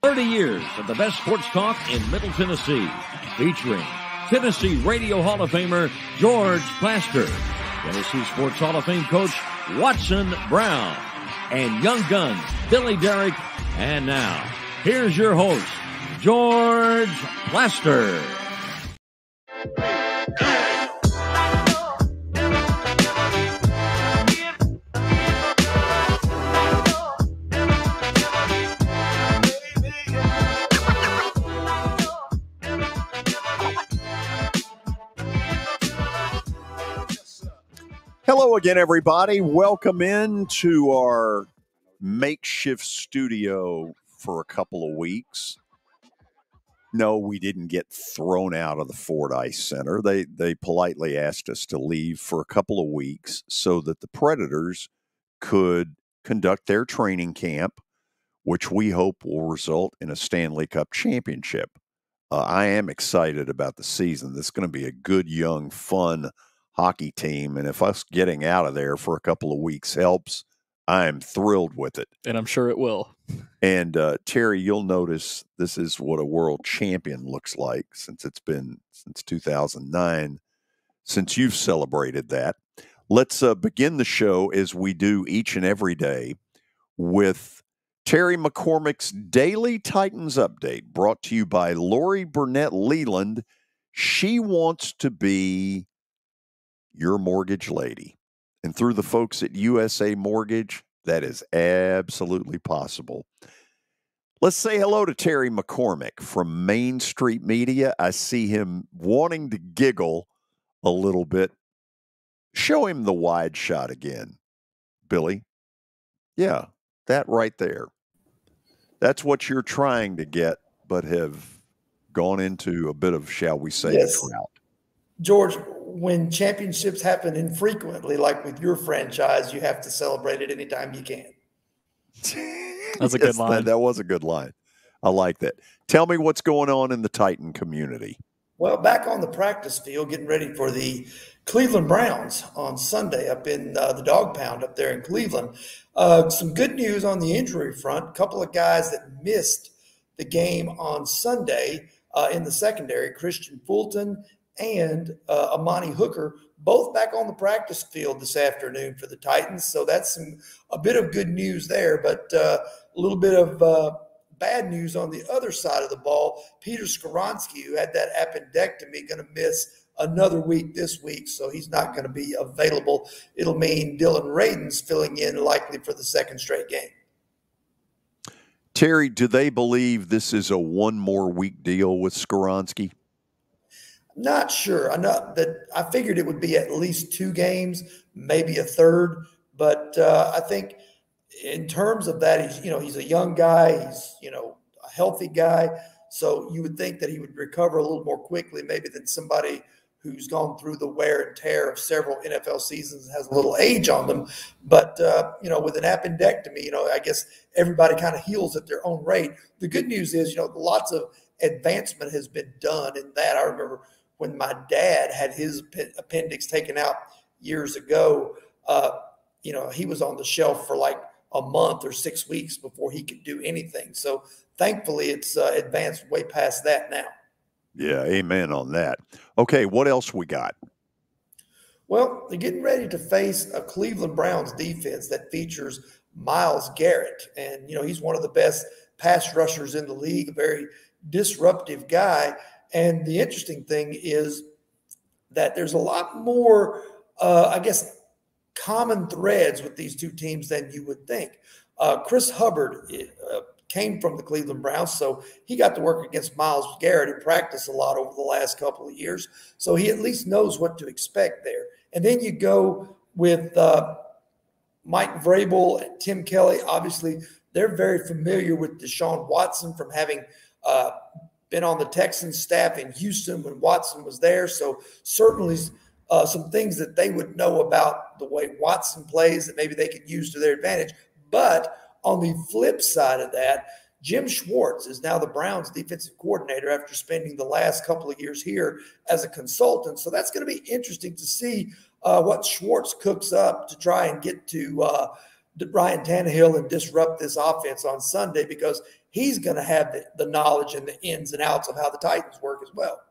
30 years of the best sports talk in Middle Tennessee, featuring Tennessee Radio Hall of Famer George Plaster, Tennessee Sports Hall of Fame coach Watson Brown, and Young Guns Billy Derrick. And now, here's your host, George Plaster. Hello again, everybody. Welcome into our makeshift studio for a couple of weeks. No, we didn't get thrown out of the Fordyce Center. They politely asked us to leave for a couple of weeks so that the Predators could conduct their training camp, which we hope will result in a Stanley Cup championship. I am excited about the season. This is going to be a good, young, fun hockey team, and if us getting out of there for a couple of weeks helps, I'm thrilled with it. And I'm sure it will. And Terry, you'll notice this is what a world champion looks like since it's been since 2009, since you've celebrated that. Let's begin the show as we do each and every day with Terry McCormick's Daily Titans Update, brought to you by Lori Burnett Leland. She wants to be your mortgage lady. And through the folks at USA Mortgage, that is absolutely possible. Let's say hello to Terry McCormick from Main Street Media. I see him wanting to giggle a little bit. Show him the wide shot again, Billy. Yeah, that right there. That's what you're trying to get, but have gone into a bit of, shall we say, a drought. George, when championships happen infrequently, like with your franchise, you have to celebrate it anytime you can. That's a good line. That was a good line. I like that. Tell me what's going on in the Titan community. Well, back on the practice field, getting ready for the Cleveland Browns on Sunday up in the Dog Pound up there in Cleveland. Some good news on the injury front. A couple of guys that missed the game on Sunday in the secondary, Christian Fulton and Amani Hooker, both back on the practice field this afternoon for the Titans. So that's a bit of good news there, but a little bit of bad news on the other side of the ball. Peter Skoronski, who had that appendectomy, going to miss another week this week, so he's not going to be available. It'll mean Dylan Radin's filling in likely for the second straight game. Terry, do they believe this is a one more week deal with Skoronski? Not sure. I figured it would be at least 2 games, maybe a third. But I think in terms of that, he's a young guy. He's, a healthy guy. So you would think that he would recover a little more quickly, maybe than somebody who's gone through the wear and tear of several NFL seasons and has a little age on them. But, with an appendectomy, I guess everybody kind of heals at their own rate. The good news is, lots of advancement has been done in that. I remember when my dad had his appendix taken out years ago, he was on the shelf for like a month or 6 weeks before he could do anything. So thankfully it's advanced way past that now. Yeah, amen on that. Okay, what else we got? Well, they're getting ready to face a Cleveland Browns defense that features Myles Garrett. And, he's one of the best pass rushers in the league, a very disruptive guy. And the interesting thing is that there's a lot more, common threads with these two teams than you would think. Chris Hubbard came from the Cleveland Browns, so he got to work against Myles Garrett and practice a lot over the last couple of years. So he at least knows what to expect there. And then you go with Mike Vrabel and Tim Kelly. Obviously, they're very familiar with Deshaun Watson from having been on the Texans staff in Houston when Watson was there. So certainly some things that they would know about the way Watson plays that maybe they could use to their advantage. But on the flip side of that, Jim Schwartz is now the Browns defensive coordinator after spending the last couple of years here as a consultant. So that's going to be interesting to see what Schwartz cooks up to try and get to Ryan Tannehill and disrupt this offense on Sunday, because he's going to have the knowledge and the ins and outs of how the Titans work as well.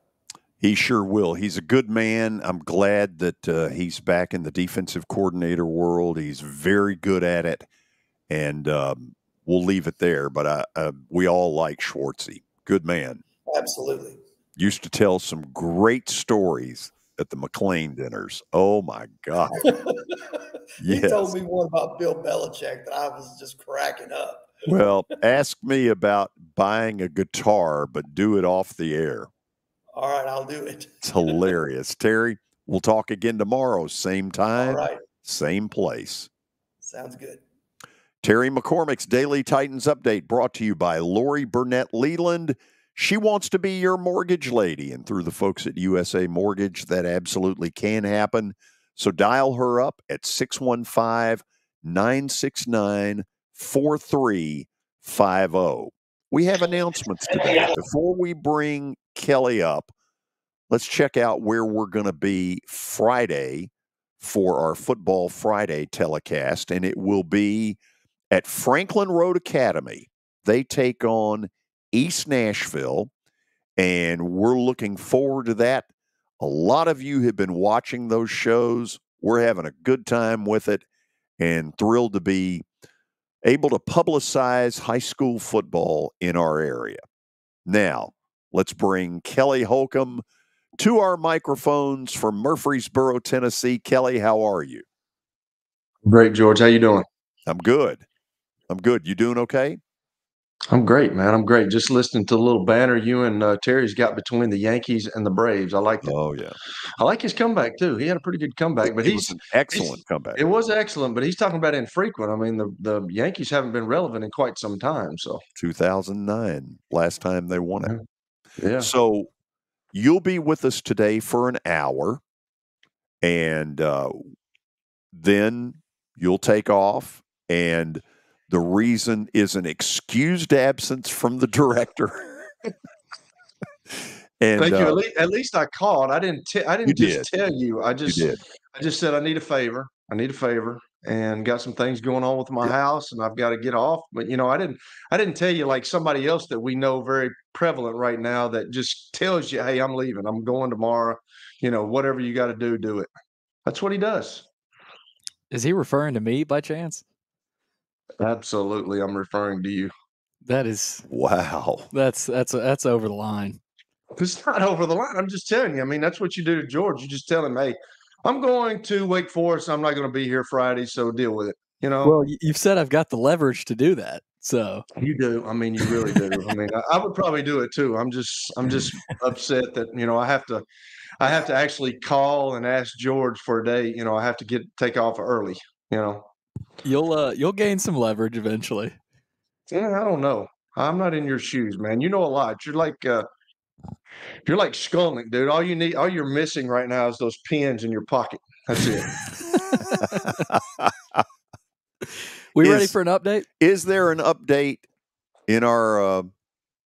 He sure will. He's a good man. I'm glad that he's back in the defensive coordinator world. He's very good at it, and we'll leave it there. But we all like Schwartzy. Good man. Absolutely. Used to tell some great stories at the McLean dinners. Oh, my God. He told me one about Bill Belichick that I was just cracking up. Well, ask me about buying a guitar, but do it off the air. All right, I'll do it. It's hilarious. Terry, we'll talk again tomorrow. Same time, all right, same place. Sounds good. Terry McCormick's Daily Titans Update, brought to you by Lori Burnett Leland. She wants to be your mortgage lady, and through the folks at USA Mortgage, that absolutely can happen. So dial her up at 615-969-4350. We have announcements today. Before we bring Kelly up, let's check out where we're going to be Friday for our Football Friday telecast, and it will be at Franklin Road Academy. They take on East Nashville, and we're looking forward to that. A lot of you have been watching those shows. We're having a good time with it and thrilled to be able to publicize high school football in our area. Now, let's bring Kelly Holcomb to our microphones from Murfreesboro, Tennessee. Kelly, how are you? Great, George. How you doing? I'm good. You doing okay? I'm great, man. I'm great. Just listening to the little banner you and Terry's got between the Yankees and the Braves. I like it. Oh, yeah. I like his comeback, too. He had a pretty good comeback. But it was an excellent comeback. It was excellent, but he's talking about infrequent. I mean, the Yankees haven't been relevant in quite some time. So 2009, last time they won it. Yeah. So you'll be with us today for an hour, and then you'll take off, and the reason is an excused absence from the director. And thank you. At least I called. I didn't just tell you. I just said I need a favor. And got some things going on with my house, and I've got to get off. But I didn't tell you like somebody else that we know very prevalent right now that just tells you, hey, I'm leaving. I'm going tomorrow. Whatever you got to do, do it. That's what he does. Is he referring to me by chance? Absolutely, I'm referring to you. That is wow. That's over the line. It's not over the line. I'm just telling you. I mean, that's what you do to George. You just tell him, hey, I'm going to Wake Forest. I'm not going to be here Friday, so deal with it. Well, you've said I've got the leverage to do that. So you do. I mean, you really do. I mean, I would probably do it too. I'm just upset that I have to actually call and ask George for a day. I have to take off early. You'll gain some leverage eventually. Yeah, I don't know. I'm not in your shoes, man. You know a lot. You're like Skolnick, dude. All you're missing right now is those pins in your pocket. That's it. We ready for an update? Is there an update in our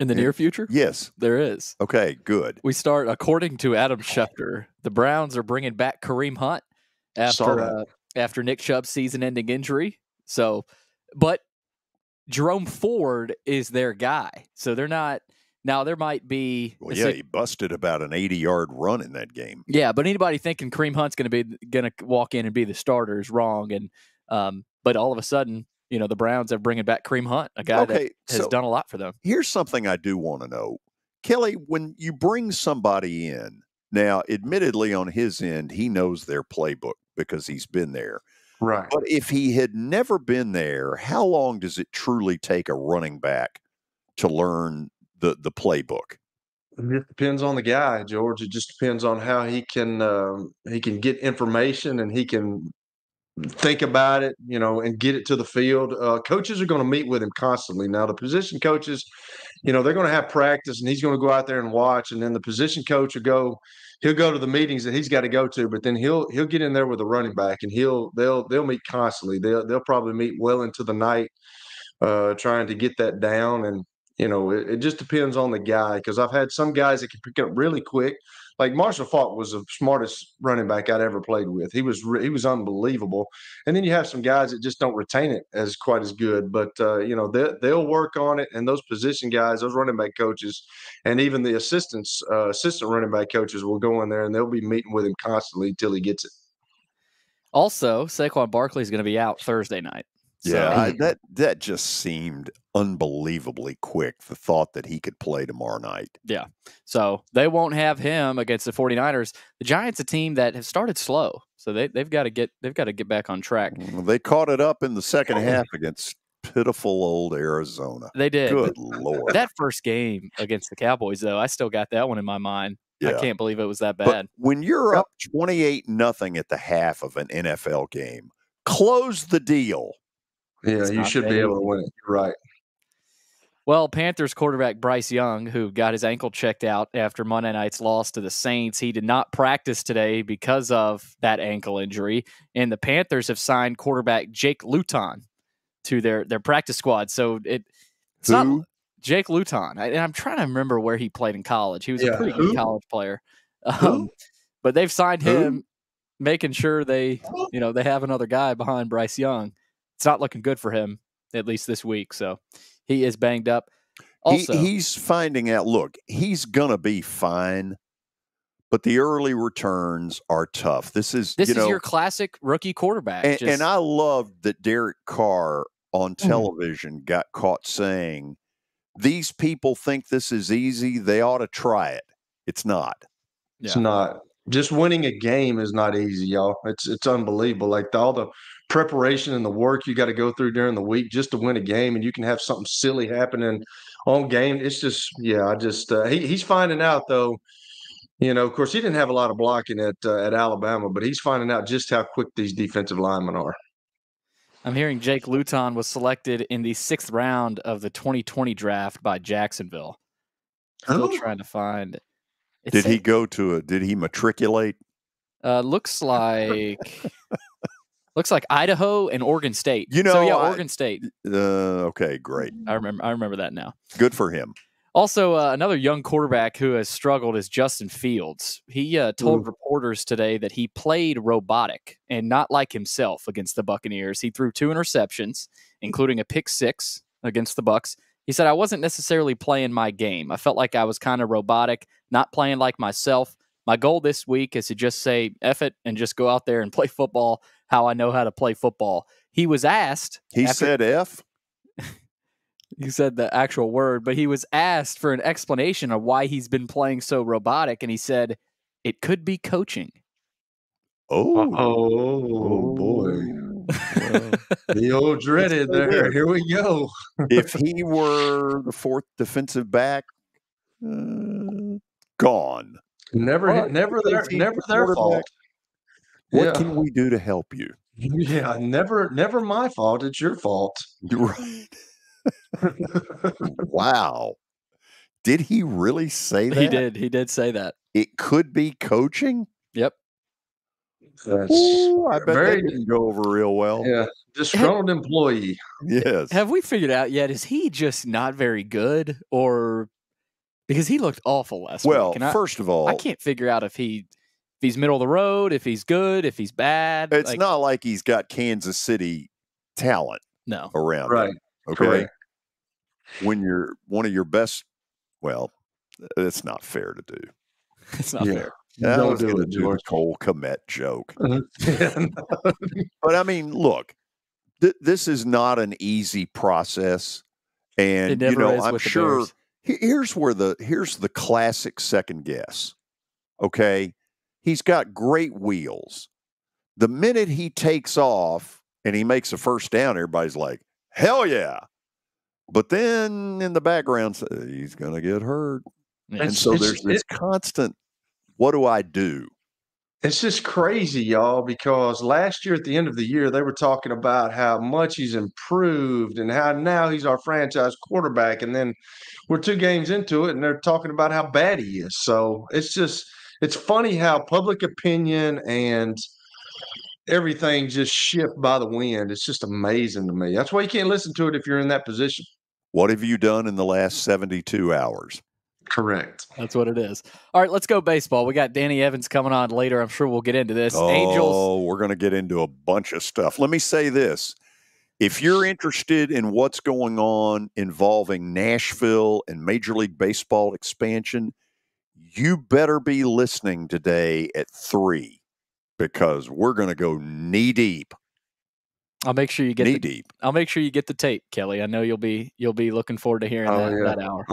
in the near future? Yes, there is. Okay, good. We start according to Adam Schefter. The Browns are bringing back Kareem Hunt after Nick Chubb's season-ending injury. So, but Jerome Ford is their guy. So they're not. Now, there might be... Well, he busted about an 80-yard run in that game. Yeah, but anybody thinking Kareem Hunt's going to walk in and be the starter is wrong. And but all of a sudden, the Browns are bringing back Kareem Hunt, a guy that has done a lot for them. Here's something I do want to know. Kelly, when you bring somebody in, now, admittedly, on his end, he knows their playbook because he's been there. Right. But if he had never been there, how long does it truly take a running back to learn the playbook? It depends on the guy, George. It just depends on how he can get information and he can think about it, and get it to the field. Coaches are going to meet with him constantly. Now, the position coaches, they're going to have practice, and he's going to go out there and watch. And then the position coach he'll go to the meetings that he's got to go to. But then he'll get in there with the running back, and they'll meet constantly. They'll probably meet well into the night, trying to get that down. And it just depends on the guy, because I've had some guys that can pick up really quick. Like Marshall Faulk was the smartest running back I'd ever played with. He was unbelievable. And then you have some guys that just don't retain it as quite as good. But they'll work on it. And those position guys, those running back coaches, and even the assistant running back coaches will go in there and they'll be meeting with him constantly until he gets it. Also, Saquon Barkley is going to be out Thursday night. Yeah, that just seemed unbelievably quick, the thought that he could play tomorrow night. Yeah. So they won't have him against the 49ers. The Giants, a team that have started slow. So they've got to get back on track. They caught it up in the second half against pitiful old Arizona. They did. Good Lord. That first game against the Cowboys, though, I still got that one in my mind. Yeah. I can't believe it was that bad. But when you're up 28-0 at the half of an NFL game, close the deal. Yeah, you should be able to win it. You're right. Well, Panthers quarterback Bryce Young, who got his ankle checked out after Monday night's loss to the Saints, he did not practice today because of that ankle injury. And the Panthers have signed quarterback Jake Luton to their practice squad. So it's not Jake Luton. I'm trying to remember where he played in college. He was a pretty good college player. But they've signed him, making sure they have another guy behind Bryce Young. It's not looking good for him, at least this week. So he is banged up. Also, he's finding out, look, he's going to be fine, but the early returns are tough. This is your classic rookie quarterback. And I loved that Derek Carr on television got caught saying, these people think this is easy. They ought to try it. It's not. It's not. Just winning a game is not easy, y'all. It's unbelievable. Like all the preparation and the work you got to go through during the week just to win a game, and you can have something silly happening on game. It's just, he's finding out though. Of course, he didn't have a lot of blocking at Alabama, but he's finding out just how quick these defensive linemen are. I'm hearing Jake Luton was selected in the 6th round of the 2020 draft by Jacksonville. Still trying to find. Did he matriculate? Looks like Idaho and Oregon State. Oregon State. Okay, great. I remember that now. Good for him. Also, another young quarterback who has struggled is Justin Fields. He told reporters today that he played robotic and not like himself against the Buccaneers. He threw 2 interceptions, including a pick 6 against the Bucs. He said, I wasn't necessarily playing my game. I felt like I was kind of robotic, not playing like myself. My goal this week is to just say, F it, and just go out there and play football how I know how to play football. He was asked. He said F? He said the actual word, but he was asked for an explanation of why he's been playing so robotic, and he said, it could be coaching. Oh boy. The old dreaded there. Here we go. If he were the 4th defensive back, gone. Never their fault. What can we do to help you? Yeah, never my fault. It's your fault. You're right. Wow. Did he really say that? He did say that. It could be coaching? Yep. I bet that didn't go over real well. Yeah. Disgruntled employee. Yes. Have we figured out yet, is he just not very good, or because he looked awful last week? Well, first of all, I can't figure out if he's middle of the road, if he's good, if he's bad. It's not like he's got Kansas City talent around right. him. Okay. Correct. When you're one of your best, well, it's not fair to do. It's not fair. I was going to do the Cole Kmet joke. But I mean, look, this is not an easy process. And, I'm sure here's the classic second guess. Okay. He's got great wheels. The minute he takes off and he makes a first down, everybody's like, hell yeah. But then in the background, he's going to get hurt. And so there's this constant, what do I do? It's just crazy, y'all, because last year at the end of the year, they were talking about how much he's improved and how now he's our franchise quarterback. And then we're 2 games into it and they're talking about how bad he is. So it's funny how public opinion and everything just shift by the wind. It's just amazing to me. That's why you can't listen to it if you're in that position. What have you done in the last 72 hours? Correct. That's what it is. All right, let's go baseball. We got Danny Evans coming on later. I'm sure we'll get into this. Oh, Angels. we're going to get into a bunch of stuff. Let me say this. If you're interested in what's going on involving Nashville and Major League Baseball expansion, you better be listening today at 3 because we're going to go knee deep. I'll make sure you get deep. I'll make sure you get the tape, Kelly. I know you'll be looking forward to hearing that hour.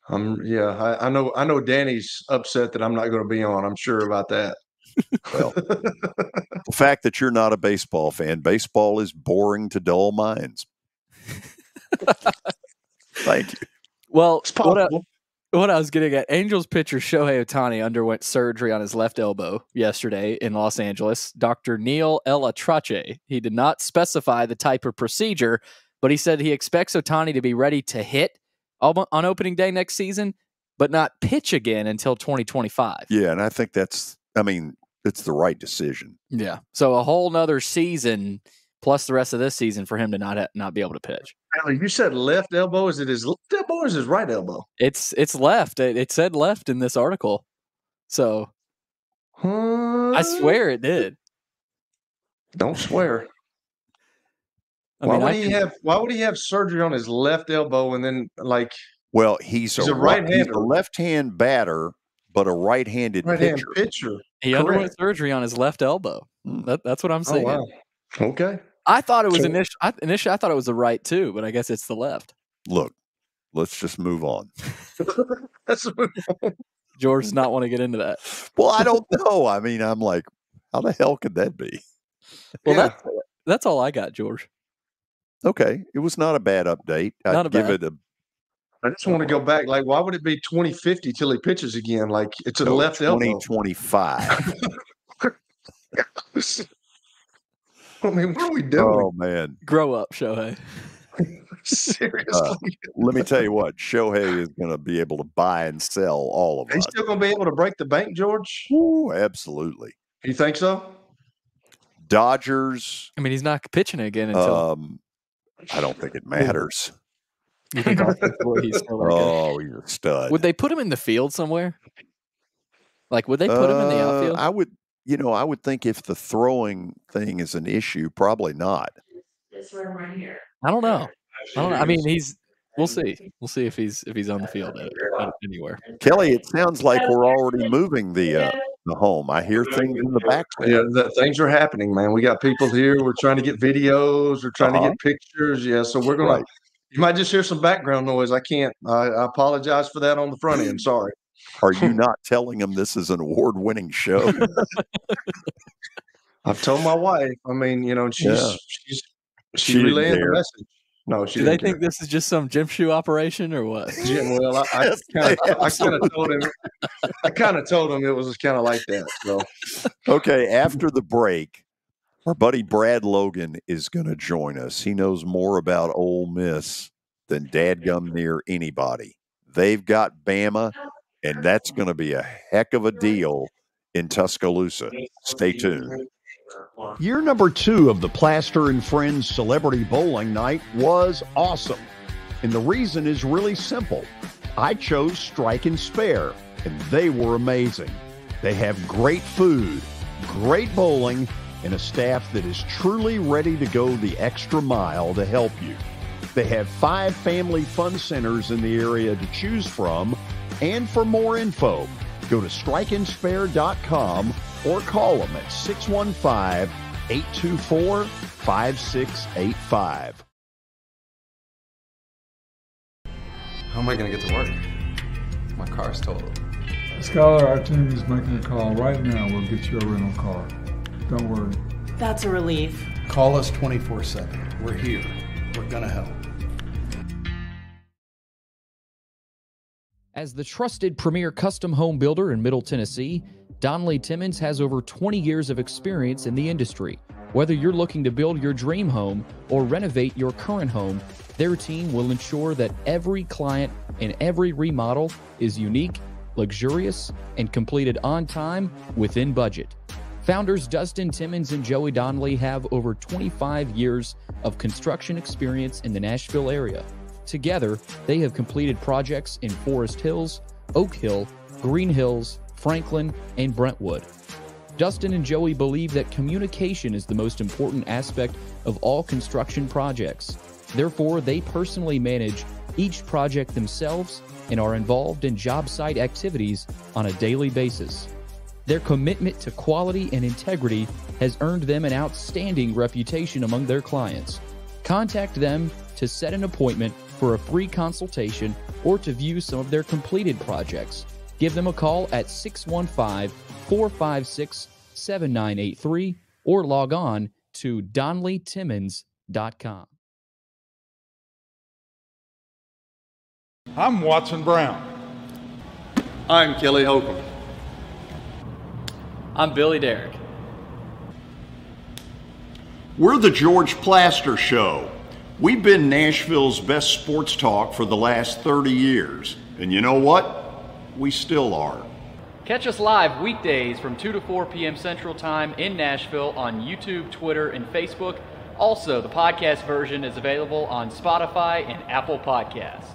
I know Danny's upset that I'm not going to be on. I'm sure about that. Well, the fact that you're not a baseball fan, baseball is boring to dull minds. Thank you. Well, what I was getting at, Angels pitcher Shohei Ohtani underwent surgery on his left elbow yesterday in Los Angeles. Dr. Neil Elatrache, he did not specify the type of procedure, but he said he expects Ohtani to be ready to hit on opening day next season, but not pitch again until 2025. Yeah, and I think it's the right decision. Yeah. So a whole nother season plus the rest of this season for him to not be able to pitch. You said left elbow. Is it his left elbow or is his right elbow? It's left. It said left in this article. So I swear it did. Don't swear. Why would he have surgery on his left elbow and then Well, he's a right-hander. He's a left-hand batter, but a right-handed pitcher. He underwent surgery on his left elbow. That's what I'm saying. Oh, wow. Okay. I thought it was initially I thought it was the right too, but I guess it's the left. Look, let's just move on. George does not want to get into that. Well, I don't know. I mean, I'm like, how the hell could that be? Well, that's all I got, George. Okay. It was not a bad update. I'd give it a I just want to go back. Why would it be 2050 till he pitches again? It's a left elbow. 2025. I mean, what are we doing? Oh, man. Grow up, Shohei. Seriously. Let me tell you what. Shohei is going to be able to buy and sell all of us. He's still going to be able to break the bank, George? Ooh, absolutely. You think so? Dodgers. I mean, he's not pitching again until... I don't think it matters. You think he's still he's a stud. Would they put him in the field somewhere? Would they put him in the outfield? I would think if the throwing thing is an issue, probably not. This room right here. I don't know. I mean, we'll see. We'll see if he's on the field anywhere. Kelly, it sounds like we're already moving the home. I hear things in the background. Yeah, things are happening, man. We got people here. We're trying to get videos. We're trying to get pictures. Yeah, so we're going to you might just hear some background noise. I apologize for that on the front end. Sorry. Are you not telling them this is an award-winning show? I've told my wife. I mean, she's relaying the message. No, she. Do they think this is just some gym shoe operation or what? Well, I kind of told him it was kind of like that. So, okay. After the break, our buddy Brad Logan is going to join us. He knows more about Ole Miss than dadgum near anybody. They've got Bama, and that's going to be a heck of a deal in Tuscaloosa. Stay tuned. Year number 2 of the Plaster and Friends Celebrity Bowling Night was awesome. And the reason is really simple. I chose Strike and Spare, and they were amazing. They have great food, great bowling, and a staff that is truly ready to go the extra mile to help you. They have 5 family fun centers in the area to choose from. And for more info, go to strikeandspare.com or call them at 615-824-5685. How am I going to get to work? My car's totaled. Skylar, our team is making a call right now. We'll get you a rental car. Don't worry. That's a relief. Call us 24/7. We're here. We're going to help. As the trusted premier custom home builder in Middle Tennessee, Donnelly Timmons has over 20 years of experience in the industry. Whether you're looking to build your dream home or renovate your current home, their team will ensure that every client and every remodel is unique, luxurious, and completed on time within budget. Founders Dustin Timmons and Joey Donnelly have over 25 years of construction experience in the Nashville area. Together, they have completed projects in Forest Hills, Oak Hill, Green Hills, Franklin, and Brentwood. Dustin and Joey believe that communication is the most important aspect of all construction projects. Therefore, they personally manage each project themselves and are involved in job site activities on a daily basis. Their commitment to quality and integrity has earned them an outstanding reputation among their clients. Contact them to set an appointment for a free consultation or to view some of their completed projects. Give them a call at 615-456-7983 or log on to DonleyTimmons.com. I'm Watson Brown. I'm Kelly Holcomb. I'm Billy Derrick. We're the George Plaster Show. We've been Nashville's best sports talk for the last 30 years. And you know what? We still are. Catch us live weekdays from 2 to 4 p.m. Central Time in Nashville on YouTube, Twitter, and Facebook. Also, the podcast version is available on Spotify and Apple Podcasts.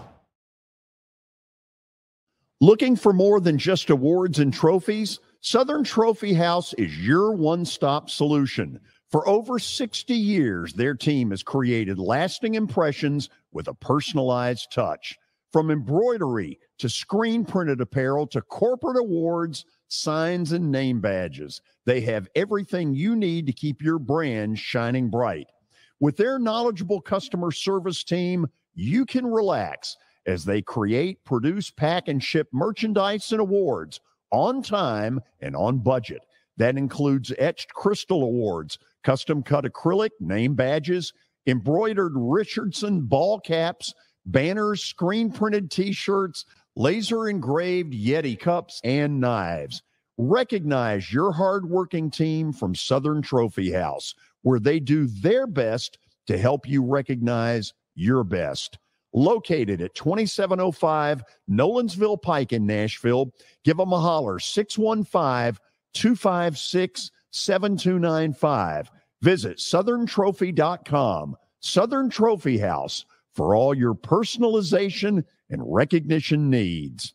Looking for more than just awards and trophies? Southern Trophy House is your one-stop solution. For over 60 years, their team has created lasting impressions with a personalized touch. From embroidery to screen-printed apparel to corporate awards, signs, and name badges, they have everything you need to keep your brand shining bright. With their knowledgeable customer service team, you can relax as they create, produce, pack, and ship merchandise and awards on time and on budget. That includes etched crystal awards, custom-cut acrylic, name badges, embroidered Richardson ball caps, banners, screen-printed T-shirts, laser-engraved Yeti cups, and knives. Recognize your hard-working team from Southern Trophy House, where they do their best to help you recognize your best. Located at 2705 Nolensville Pike in Nashville, give them a holler, 615-256-7295. Visit southerntrophy.com. Southern Trophy House, for all your personalization and recognition needs.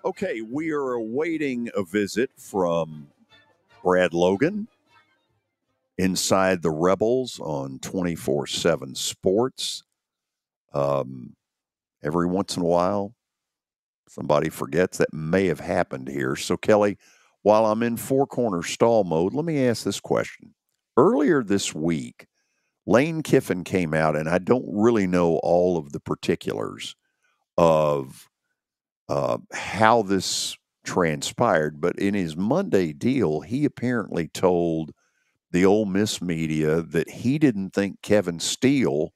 Okay, we are awaiting a visit from Brad Logan inside the Rebels on 24/7 Sports. Every once in a while, somebody forgets. That may have happened here. So, Kelly, while I'm in four-corner stall mode, let me ask this question. Earlier this week, Lane Kiffin came out, and I don't really know all of the particulars of how this transpired, but in his Monday deal, he apparently told the Ole Miss media that he didn't think Kevin Steele,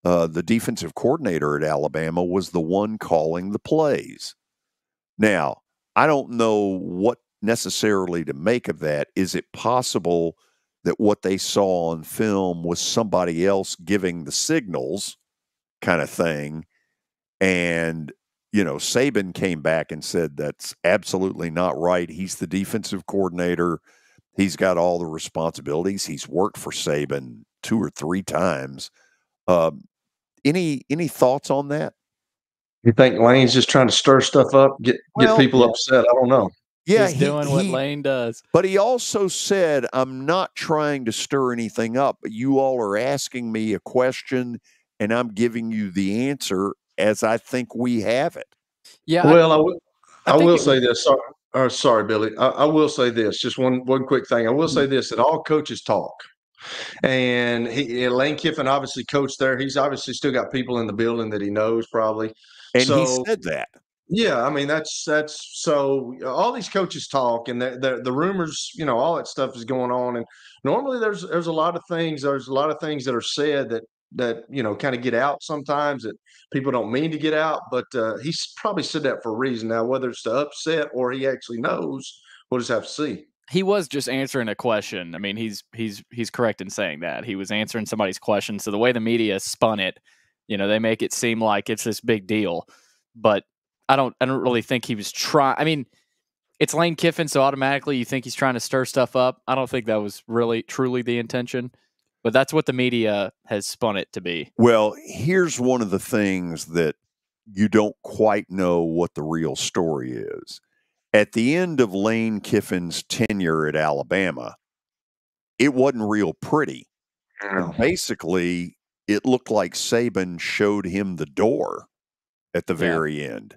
the defensive coordinator at Alabama, was the one calling the plays. Now, I don't know what necessarily to make of that. Is it possible that what they saw on film was somebody else giving the signals kind of thing? And Saban came back and said that's absolutely not right. He's the defensive coordinator. He's got all the responsibilities. He's worked for Saban 2 or 3 times. Any thoughts on that? You think Lane's just trying to stir stuff up, get people upset? I don't know. Yeah, he's doing what Lane does. But he also said, I'm not trying to stir anything up, but you all are asking me a question, and I'm giving you the answer as I think we have it. Yeah. Well, I will say this. Sorry, Billy. I will say this. Just one quick thing. I will say this, that all coaches talk. And Lane Kiffin obviously coached there. He's obviously still got people in the building that he knows probably. And he said that. Yeah, I mean, that's so all these coaches talk, and the rumors, all that stuff is going on. And normally there's a lot of things. There's a lot of things that are said that that kind of get out sometimes that people don't mean to get out, but he's probably said that for a reason. Now, whether it's to upset or he actually knows, we'll just have to see. He was just answering a question. I mean, he's correct in saying that. He was answering somebody's question. So the way the media spun it, they make it seem like it's this big deal. But I don't really think he was trying. I mean, it's Lane Kiffin, so automatically you think he's trying to stir stuff up. I don't think that was really truly the intention. But that's what the media has spun it to be. Well, here's one of the things that you don't quite know what the real story is. At the end of Lane Kiffin's tenure at Alabama, it wasn't real pretty. And basically, it looked like Saban showed him the door at the very end.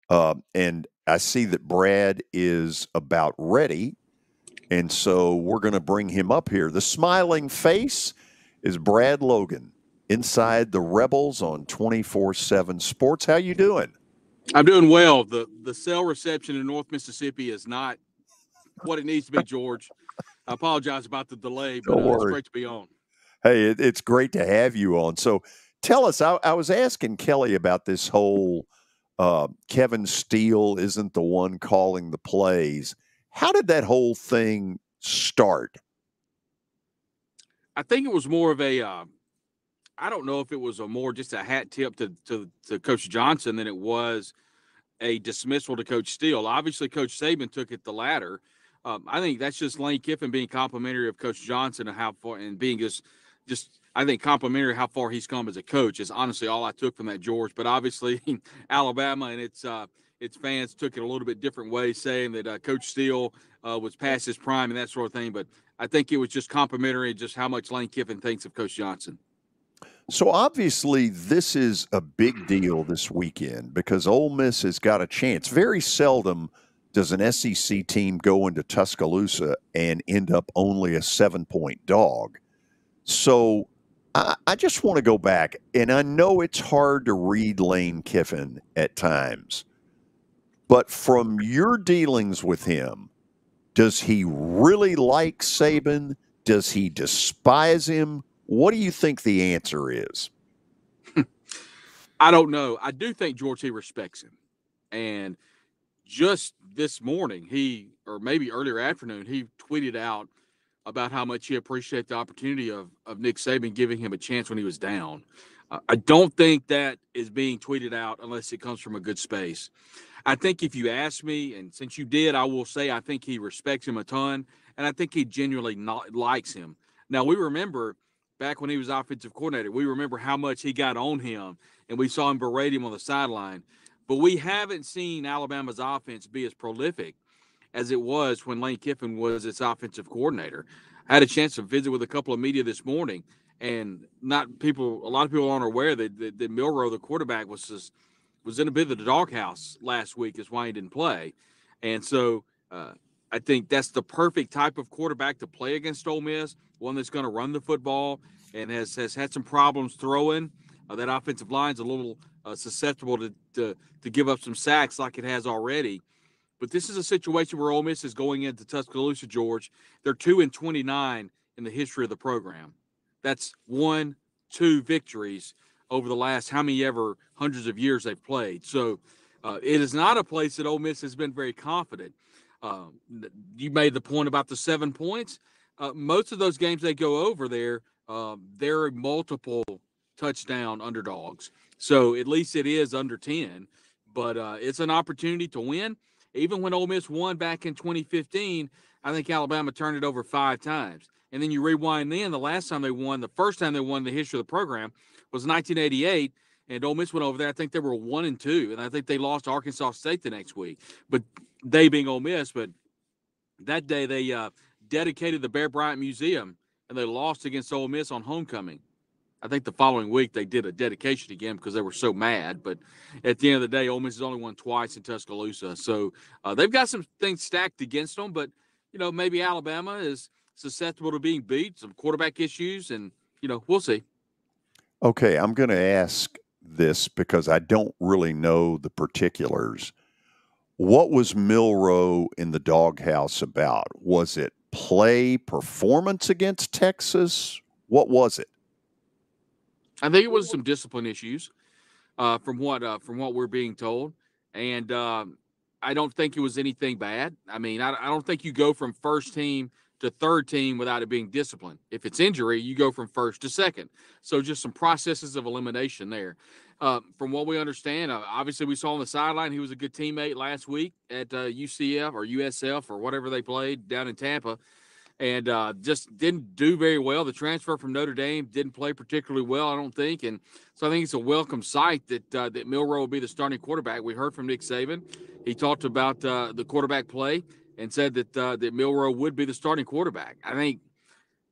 And I see that Brad is about ready. And so we're going to bring him up here. The smiling face is Brad Logan inside the Rebels on 24/7 Sports. How you doing? I'm doing well. The cell reception in North Mississippi is not what it needs to be, George. I apologize about the delay, but it's great to be on. Hey, it's great to have you on. So tell us, I was asking Kelly about this whole Kevin Steele isn't the one calling the plays. How did that whole thing start? I think it was more of a I don't know if it was just a hat tip to Coach Johnson than it was a dismissal to Coach Steele. Obviously, Coach Saban took it the latter. I think that's just Lane Kiffin being complimentary of Coach Johnson and how far, and being just I think complimentary how far he's come as a coach is honestly all I took from that, George. But obviously, Alabama and its fans took it a little bit different way, saying that Coach Steele was past his prime and that sort of thing. But I think it was just complimentary, just how much Lane Kiffin thinks of Coach Johnson. So obviously this is a big deal this weekend because Ole Miss has got a chance. Very seldom does an SEC team go into Tuscaloosa and end up only a 7-point dog. So I just want to go back, and I know it's hard to read Lane Kiffin at times, but from your dealings with him, does he really like Saban? Does he despise him? What do you think the answer is? I don't know. I do think, George, he respects him. And just this morning, or maybe earlier afternoon, he tweeted out about how much he appreciated the opportunity of Nick Saban giving him a chance when he was down. I don't think that is being tweeted out unless it comes from a good space. I think if you ask me, and since you did, I will say I think he respects him a ton, and I think he genuinely likes him. Now, we remember back when he was offensive coordinator, we remember how much he got on him, and we saw him berate him on the sideline. But we haven't seen Alabama's offense be as prolific as it was when Lane Kiffin was its offensive coordinator. I had a chance to visit with a couple of media this morning, and a lot of people aren't aware that Milroe, the quarterback, was in a bit of the doghouse last week. Is why he didn't play. And so I think that's the perfect type of quarterback to play against Ole Miss, one that's going to run the football and has had some problems throwing. That offensive line's a little susceptible to give up some sacks like it has already. But this is a situation where Ole Miss is going into Tuscaloosa, George. They're 2-29 in the history of the program. That's 1-2 victories over the last hundreds of years they've played. So it is not a place that Ole Miss has been very confident. You made the point about the 7 points. Most of those games they go over there, they're multiple touchdown underdogs. So at least it is under 10. But it's an opportunity to win. Even when Ole Miss won back in 2015, I think Alabama turned it over 5 times. And then you rewind then, the first time they won in the history of the program was 1988, and Ole Miss went over there. I think they were 1-2, and I think they lost to Arkansas State the next week. But they being Ole Miss, but that day they dedicated the Bear Bryant Museum, and they lost against Ole Miss on homecoming. I think the following week they did a dedication again because they were so mad. But at the end of the day, Ole Miss has only won twice in Tuscaloosa. So they've got some things stacked against them. But, maybe Alabama is susceptible to being beat, some quarterback issues, and, we'll see. Okay, I'm going to ask this because I don't really know the particulars. What was Milroe in the doghouse about? Was it performance against Texas? What was it? I think it was some discipline issues from what we're being told, and I don't think it was anything bad. I mean, I don't think you go from first team to third team without it being disciplined. If it's injury, you go from first to second. So just some processes of elimination there. From what we understand, obviously we saw on the sideline he was a good teammate last week at UCF or USF or whatever they played down in Tampa, and just didn't do very well. The transfer from Notre Dame didn't play particularly well, I don't think, and so I think it's a welcome sight that that Milroe will be the starting quarterback. We heard from Nick Saban. He talked about the quarterback play and said that that Milroe would be the starting quarterback. I think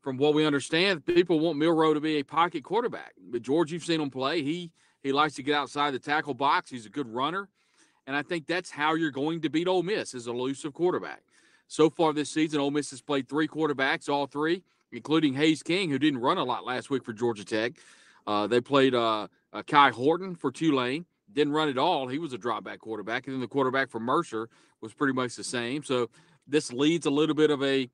from what we understand, people want Milroe to be a pocket quarterback. But George, you've seen him play. He likes to get outside the tackle box. He's a good runner. And I think that's how you're going to beat Ole Miss, is a elusive quarterback. So far this season, Ole Miss has played 3 quarterbacks, all 3, including Hayes King, who didn't run a lot last week for Georgia Tech. They played Kai Horton for Tulane. Didn't run at all. He was a drop-back quarterback. And then the quarterback for Mercer was pretty much the same. So this leads a little bit of an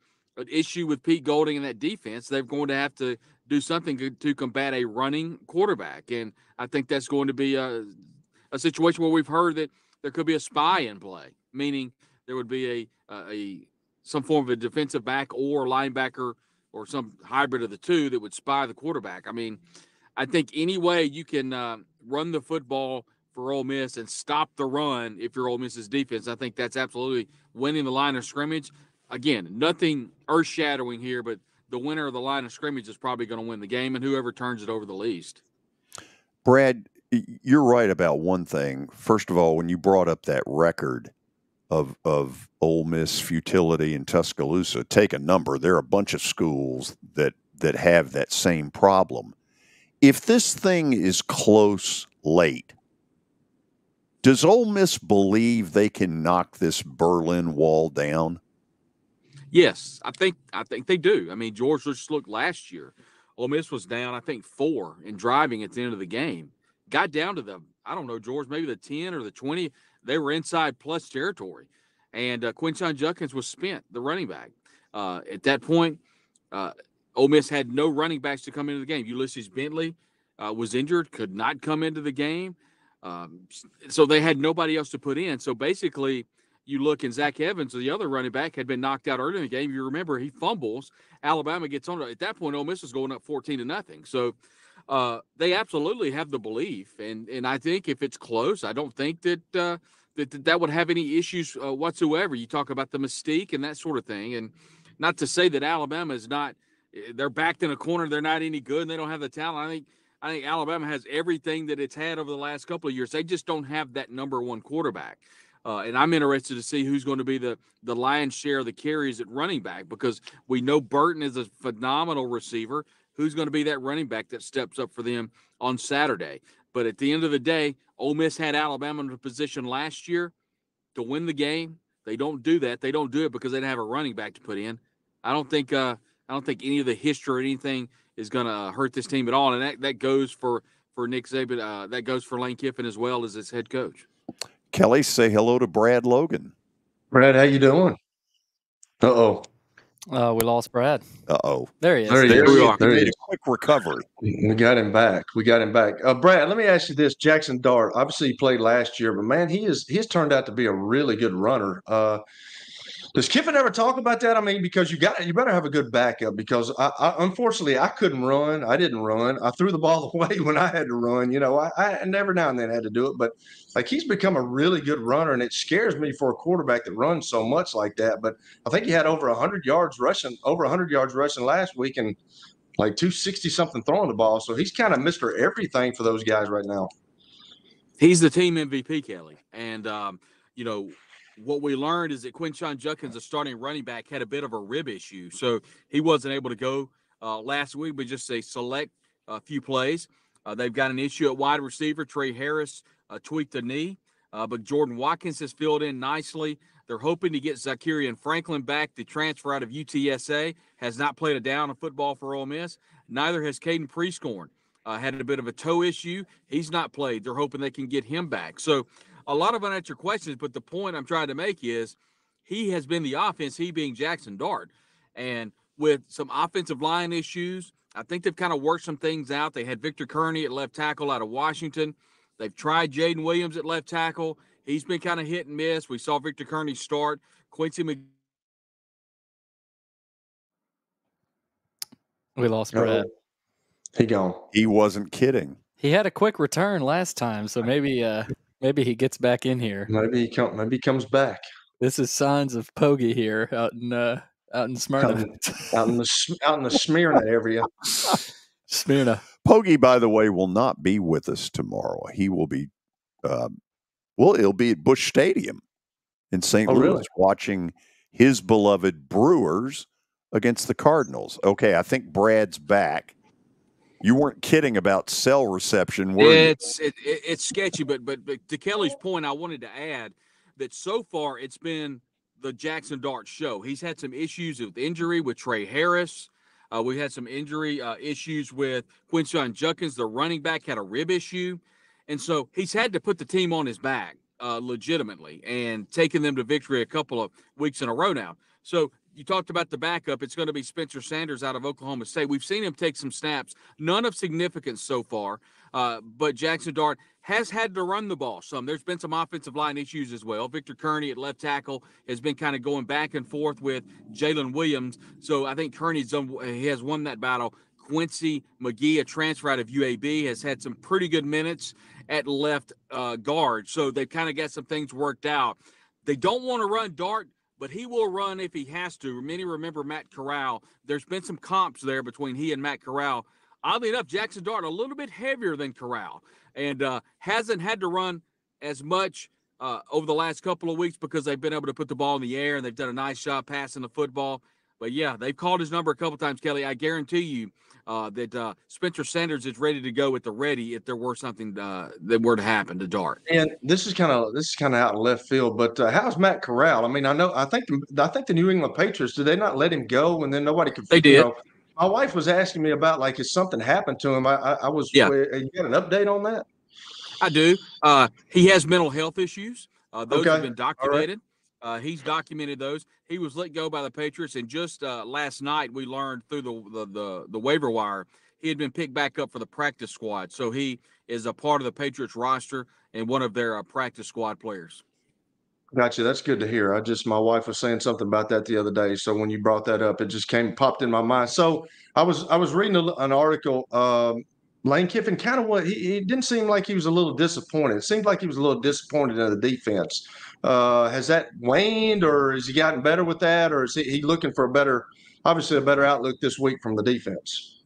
issue with Pete Golding and that defense. They're going to have to do something to combat a running quarterback. And I think that's going to be a situation where we've heard that there could be a spy in play, meaning there would be some form of a defensive back or linebacker or some hybrid of the two that would spy the quarterback. I mean, I think any way you can run the football for Ole Miss and stop the run if you're Ole Miss's defense, I think that's absolutely winning the line of scrimmage. Again, nothing earth-shadowing here, but the winner of the line of scrimmage is probably going to win the game, and whoever turns it over the least. Brad, you're right about one thing. First of all, when you brought up that record of Ole Miss futility in Tuscaloosa, take a number. There are a bunch of schools that have that same problem. If this thing is close late, does Ole Miss believe they can knock this Berlin Wall down? Yes, I think they do. I mean, George, just look last year. Ole Miss was down, I think, 4 in driving at the end of the game. Got down to I don't know, George, maybe the 10 or the 20. They were inside plus territory. And Quinshon Judkins was spent, the running back. At that point, Ole Miss had no running backs to come into the game. Ulysses Bentley was injured, could not come into the game. So they had nobody else to put in. So basically, you look, and Zach Evans, the other running back, had been knocked out early in the game. You remember he fumbles. Alabama gets on. At that point, Ole Miss was going up 14-0. So they absolutely have the belief, and I think if it's close, I don't think that that would have any issues whatsoever. You talk about the mystique and that sort of thing, and not to say that Alabama is not. They're backed in a corner. They're not any good, and they don't have the talent. I think Alabama has everything that it's had over the last couple of years. They just don't have that number one quarterback. And I'm interested to see who's going to be the lion's share of the carries at running back, because we know Burton is a phenomenal receiver. Who's going to be that running back that steps up for them on Saturday? But at the end of the day, Ole Miss had Alabama in a position last year to win the game. They don't do that. They don't do it because they didn't have a running back to put in. I don't think any of the history or anything is going to hurt this team at all. And that goes for Nick Saban. That goes for Lane Kiffin as well as his head coach. Kelly, say hello to Brad Logan. Brad, how you doing? Uh-oh. We lost Brad. Uh-oh. There he is. There we are. He made a quick recovery. We got him back. Brad, let me ask you this. Jackson Dart, obviously he played last year, but, man, he has turned out to be a really good runner. Does Kiffin ever talk about that? I mean, because you better have a good backup, because I unfortunately I couldn't run. I didn't run. I threw the ball away when I had to run. You know, I never now and then had to do it, but like, he's become a really good runner, and it scares me for a quarterback that runs so much like that. But I think he had over 100 yards rushing last week, and like 260 something throwing the ball. So he's kind of Mr. Everything for those guys right now. He's the team MVP, Kelly, and you know. What we learned is that Quinshon Judkins, a starting running back, had a bit of a rib issue. So he wasn't able to go last week, but just a select few plays. They've got an issue at wide receiver. Trey Harris tweaked the knee, but Jordan Watkins has filled in nicely. They're hoping to get Zakarian Franklin back. The transfer out of UTSA has not played a down of football for Ole Miss. Neither has Caden Prescorn. Had a bit of a toe issue. He's not played. They're hoping they can get him back. So a lot of unanswered questions, but the point I'm trying to make is he has been the offense, he being Jackson Dart. And with some offensive line issues, I think they've kind of worked some things out. They had Victor Kearney at left tackle out of Washington. They've tried Jaden Williams at left tackle. He's been kind of hit and miss. We saw Victor Kearney start. Quincy McGee. We lost Brad. He gone. He wasn't kidding. He had a quick return last time, so maybe he gets back in here. Maybe he comes back. This is signs of Poggy here out in Smyrna. Out in the Smyrna area. Smyrna. Poggy, by the way, will not be with us tomorrow. He will be, he'll be at Busch Stadium in St. Louis really? watching his beloved Brewers against the Cardinals. Okay, I think Brad's back. You weren't kidding about cell reception, were you? It's sketchy, but to Kelly's point, I wanted to add that so far it's been the Jackson Dart show. He's had some issues with injury with Trey Harris. We've had some injury issues with Quinshon Judkins, the running back, had a rib issue. And so he's had to put the team on his back legitimately and taking them to victory a couple of weeks in a row now. So you talked about the backup. It's going to be Spencer Sanders out of Oklahoma State. We've seen him take some snaps, none of significance so far, but Jackson Dart has had to run the ball some. There's been some offensive line issues as well. Victor Kearney at left tackle has been kind of going back and forth with Jalen Williams. So I think he has won that battle. Quincy McGee, a transfer out of UAB, has had some pretty good minutes at left guard. So they've kind of got some things worked out. They don't want to run Dart, but he will run if he has to. Many remember Matt Corral. There's been some comps there between he and Matt Corral. Oddly enough, Jackson Dart a little bit heavier than Corral and hasn't had to run as much over the last couple of weeks because they've been able to put the ball in the air and they've done a nice job passing the football. But, yeah, they've called his number a couple times, Kelly. I guarantee you that Spencer Sanders is ready to go at the ready if there were something that were to happen to Dart. And this is kind of out in left field, but how's Matt Corral? I mean, I think the New England Patriots, did they not let him go and then nobody could? They did. You know, my wife was asking me about has something happened to him? I was. Yeah. You got an update on that? I do. He has mental health issues. Those Okay. have been documented. He's documented those. He was let go by the Patriots, and just last night we learned through the waiver wire he had been picked back up for the practice squad. So he is a part of the Patriots roster and one of their practice squad players. Gotcha. That's good to hear. My wife was saying something about that the other day. So when you brought that up, it just popped in my mind. So I was reading an article. Lane Kiffin he didn't seem like he was a little disappointed. It seemed like he was a little disappointed in the defense. Has that waned, or has he gotten better with that, or is he looking for a better outlook this week from the defense?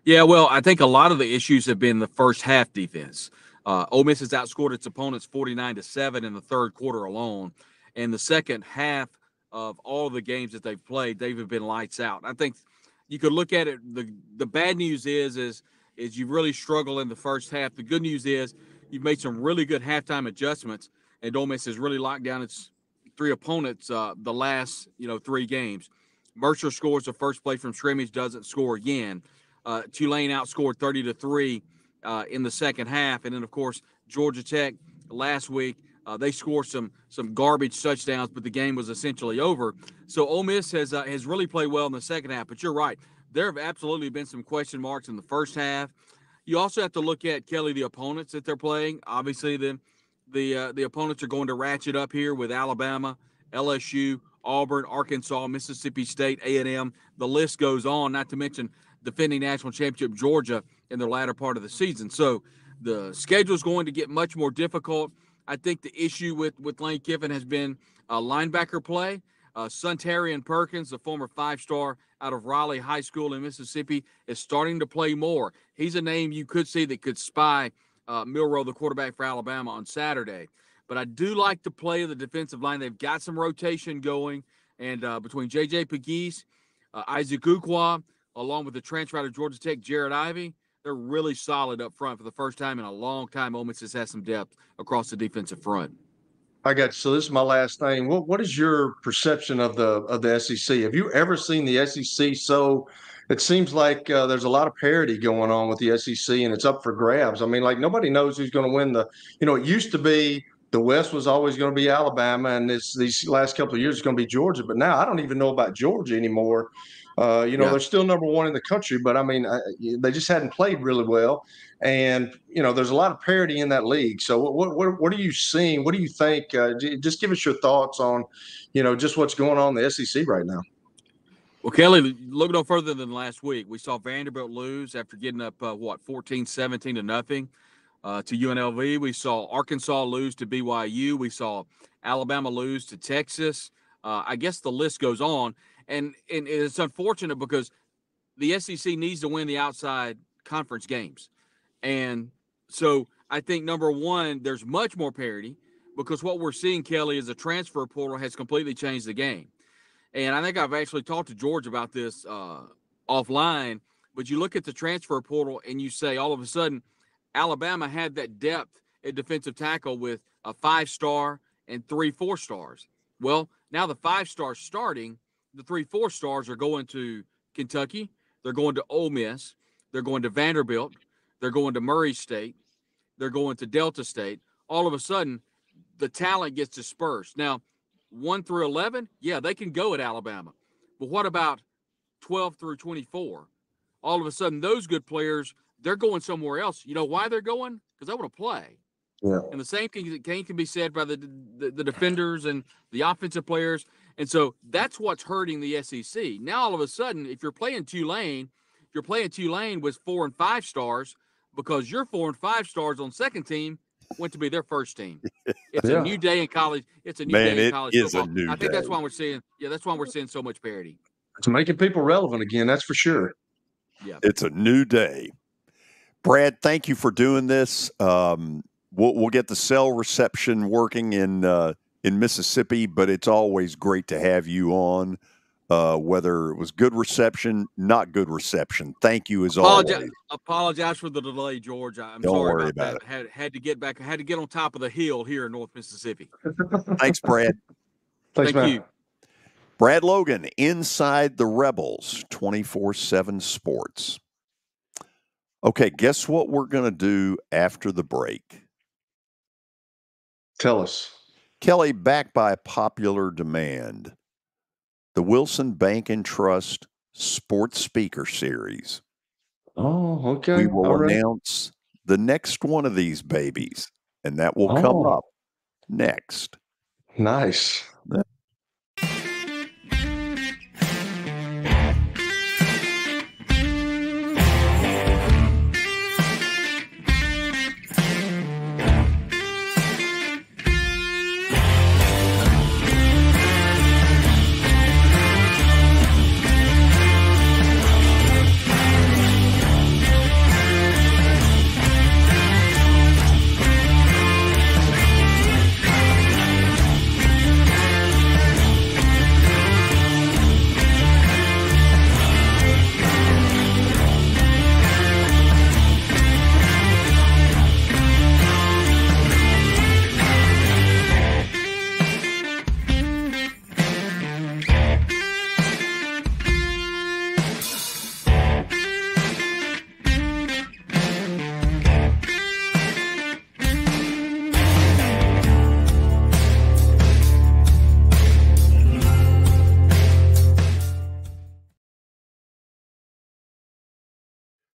Yeah, well, I think a lot of the issues have been the first half defense. Ole Miss has outscored its opponents 49-7 in the third quarter alone. And the second half of all the games that they've played, they've been lights out. I think you could look at it. The bad news is you've really struggled in the first half. The good news is you've made some really good halftime adjustments, and Ole Miss has really locked down its three opponents the last 3 games. Mercer scores the first play from scrimmage, doesn't score again. Tulane outscored 30-3 in the second half, and then of course Georgia Tech last week they scored some garbage touchdowns, but the game was essentially over. So Ole Miss has really played well in the second half. But you're right, there have absolutely been some question marks in the first half. You also have to look at, Kelly, the opponents that they're playing. Obviously, the opponents are going to ratchet up here with Alabama, LSU, Auburn, Arkansas, Mississippi State, A&M. The list goes on, not to mention defending national championship Georgia in the latter part of the season. So the schedule is going to get much more difficult. I think the issue with Lane Kiffin has been linebacker play. Suntarian Perkins, the former 5-star out of Raleigh High School in Mississippi, is starting to play more. He's a name you could see that could spy Milroe, the quarterback for Alabama, on Saturday. But I do like the play of the defensive line. They've got some rotation going, and between J.J. Pegues, Isaac Ukwa, along with the transfer out of Georgia Tech, Jared Ivey, they're really solid up front for the first time in a long time. Ole Miss has some depth across the defensive front. I got you. So this is my last thing. What is your perception of the SEC? Have you ever seen the SEC so? It seems like there's a lot of parity going on with the SEC, and it's up for grabs. I mean, nobody knows who's going to win it used to be the West was always going to be Alabama, and these last couple of years it's going to be Georgia. But now I don't even know about Georgia anymore. They're still number one in the country, but I mean, they just hadn't played really well. And, there's a lot of parity in that league. So what are you seeing? What do you think? Just give us your thoughts on, just what's going on in the SEC right now. Well, Kelly, look no further than last week. We saw Vanderbilt lose after getting up, 14-17 to nothing to UNLV. We saw Arkansas lose to BYU. We saw Alabama lose to Texas. I guess the list goes on. And it's unfortunate because the SEC needs to win the outside conference games. And so I think, number one, there's much more parity because what we're seeing, Kelly, is the transfer portal has completely changed the game. And I think I've actually talked to George about this offline, but you look at the transfer portal and you say all of a sudden Alabama had that depth at defensive tackle with a 5-star and 3 4-stars. Well, now the 5-stars starting, the 3 4-stars are going to Kentucky. They're going to Ole Miss. They're going to Vanderbilt. They're going to Murray State. They're going to Delta State. All of a sudden, the talent gets dispersed. Now, 1 through 11, yeah, they can go at Alabama. But what about 12 through 24? All of a sudden, those good players, they're going somewhere else. You know why they're going? Because they want to play. Yeah. And the same thing can be said by the defenders and the offensive players. And so that's what's hurting the SEC. Now, all of a sudden, if you're playing Tulane with 4 and 5 stars because your 4 and 5 stars on second team went to be their first team. It's a new day in college. It's a new day in college football. I think that's why we're seeing. Yeah, that's why we're seeing so much parity. It's making people relevant again. That's for sure. Yeah, it's a new day. Brad, thank you for doing this. We'll get the cell reception working in Mississippi, but it's always great to have you on. Whether it was good reception, not good reception. Thank you as always. Apologize for the delay, George. I'm Don't sorry worry about it. that. Had to get back. Had to get on top of the hill here in North Mississippi. Thanks, Brad. Thanks, Thank you. Brad Logan, Inside the Rebels, 24/7 Sports. Okay, guess what we're going to do after the break? Tell us. Kelly, back by popular demand, the Wilson Bank and Trust Sports Speaker Series. Oh, okay. We will announce the next one of these babies, and that will come up next. Nice.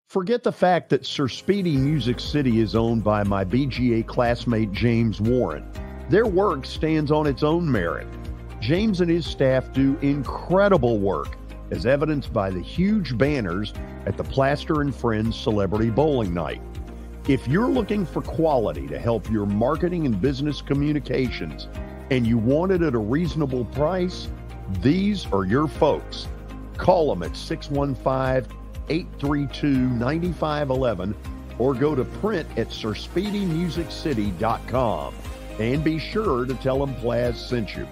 Forget the fact that Sir Speedy Music City is owned by my BGA classmate James Warren. Their work stands on its own merit. James and his staff do incredible work, as evidenced by the huge banners at the Plaster and Friends Celebrity Bowling Night. If you're looking for quality to help your marketing and business communications, and you want it at a reasonable price, these are your folks. Call them at 615-832-9511 or go to print at sirspeedymusiccity.com. And be sure to tell them Plaz sent you.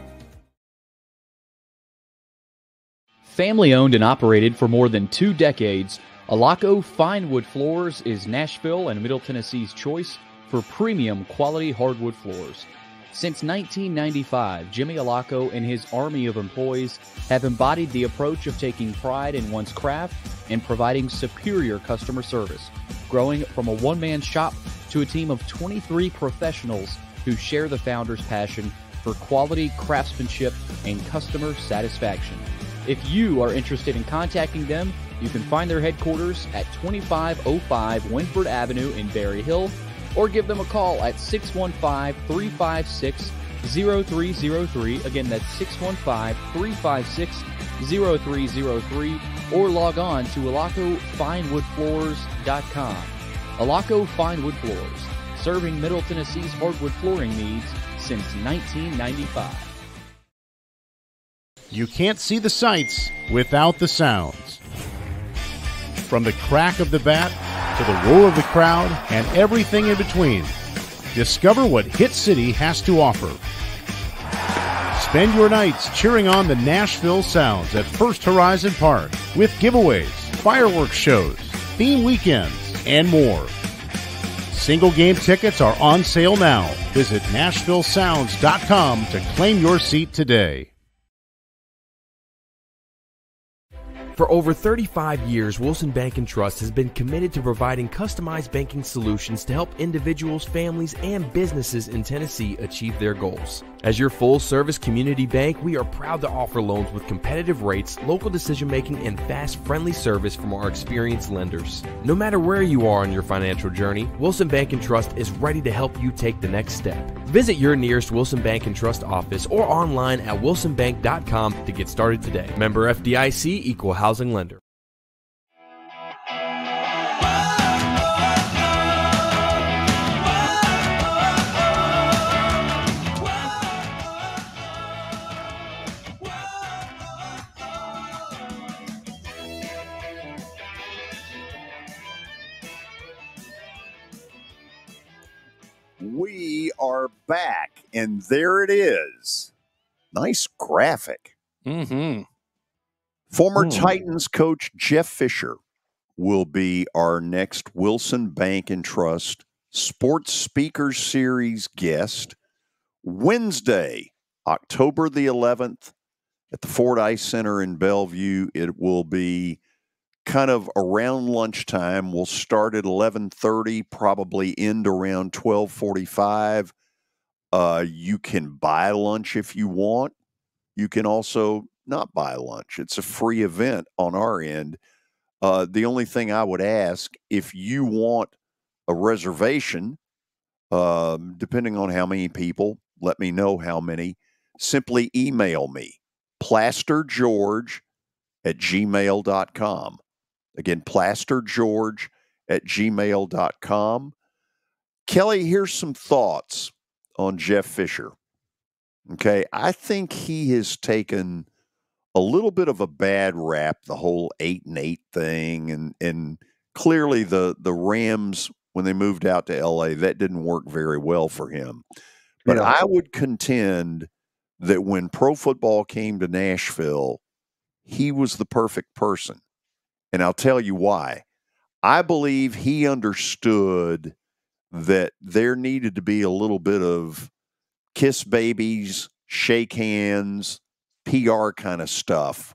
Family owned and operated for more than 2 decades, Alaco Fine Wood Floors is Nashville and Middle Tennessee's choice for premium quality hardwood floors. Since 1995, Jimmy Alaco and his army of employees have embodied the approach of taking pride in one's craft and providing superior customer service, growing from a one-man shop to a team of 23 professionals who share the founder's passion for quality craftsmanship and customer satisfaction. If you are interested in contacting them, you can find their headquarters at 2505 Winford Avenue in Berry Hill, or give them a call at 615-356-0303. Again, that's 615-356-0303, or log on to alacofinewoodfloors.com. Alaco Fine Wood Floors, serving Middle Tennessee's hardwood flooring needs since 1995. You can't see the sights without the sounds. From the crack of the bat to the roar of the crowd and everything in between, discover what Hit City has to offer. Spend your nights cheering on the Nashville Sounds at First Horizon Park with giveaways, fireworks shows, theme weekends, and more. Single game tickets are on sale now. Visit NashvilleSounds.com to claim your seat today. For over 35 years, Wilson Bank & Trust has been committed to providing customized banking solutions to help individuals, families, and businesses in Tennessee achieve their goals. As your full-service community bank, we are proud to offer loans with competitive rates, local decision-making, and fast, friendly service from our experienced lenders. No matter where you are on your financial journey, Wilson Bank & Trust is ready to help you take the next step. Visit your nearest Wilson Bank & Trust office or online at wilsonbank.com to get started today. Member FDIC, Equal Housing Lender. We are back, and there it is. Nice graphic. Mm-hmm. Former Titans coach Jeff Fisher will be our next Wilson Bank and Trust Sports Speakers Series guest Wednesday, October the 11th at the Fordyce Center in Bellevue. It will be kind of around lunchtime. We'll start at 11:30, probably end around 12:45. You can buy lunch if you want. You can also not buy lunch. It's a free event on our end. The only thing I would ask, if you want a reservation, depending on how many people, let me know how many. Simply email me, plastergeorge@gmail.com. Again, plastergeorge@gmail.com. Kelly, here's some thoughts on Jeff Fisher. Okay, I think he has taken a little bit of a bad rap, the whole 8-8 thing, and clearly the Rams, when they moved out to LA, that didn't work very well for him. But Yeah. I would contend that when pro football came to Nashville, he was the perfect person. And I'll tell you why. I believe he understood that there needed to be a little bit of kiss babies, shake hands, PR kind of stuff.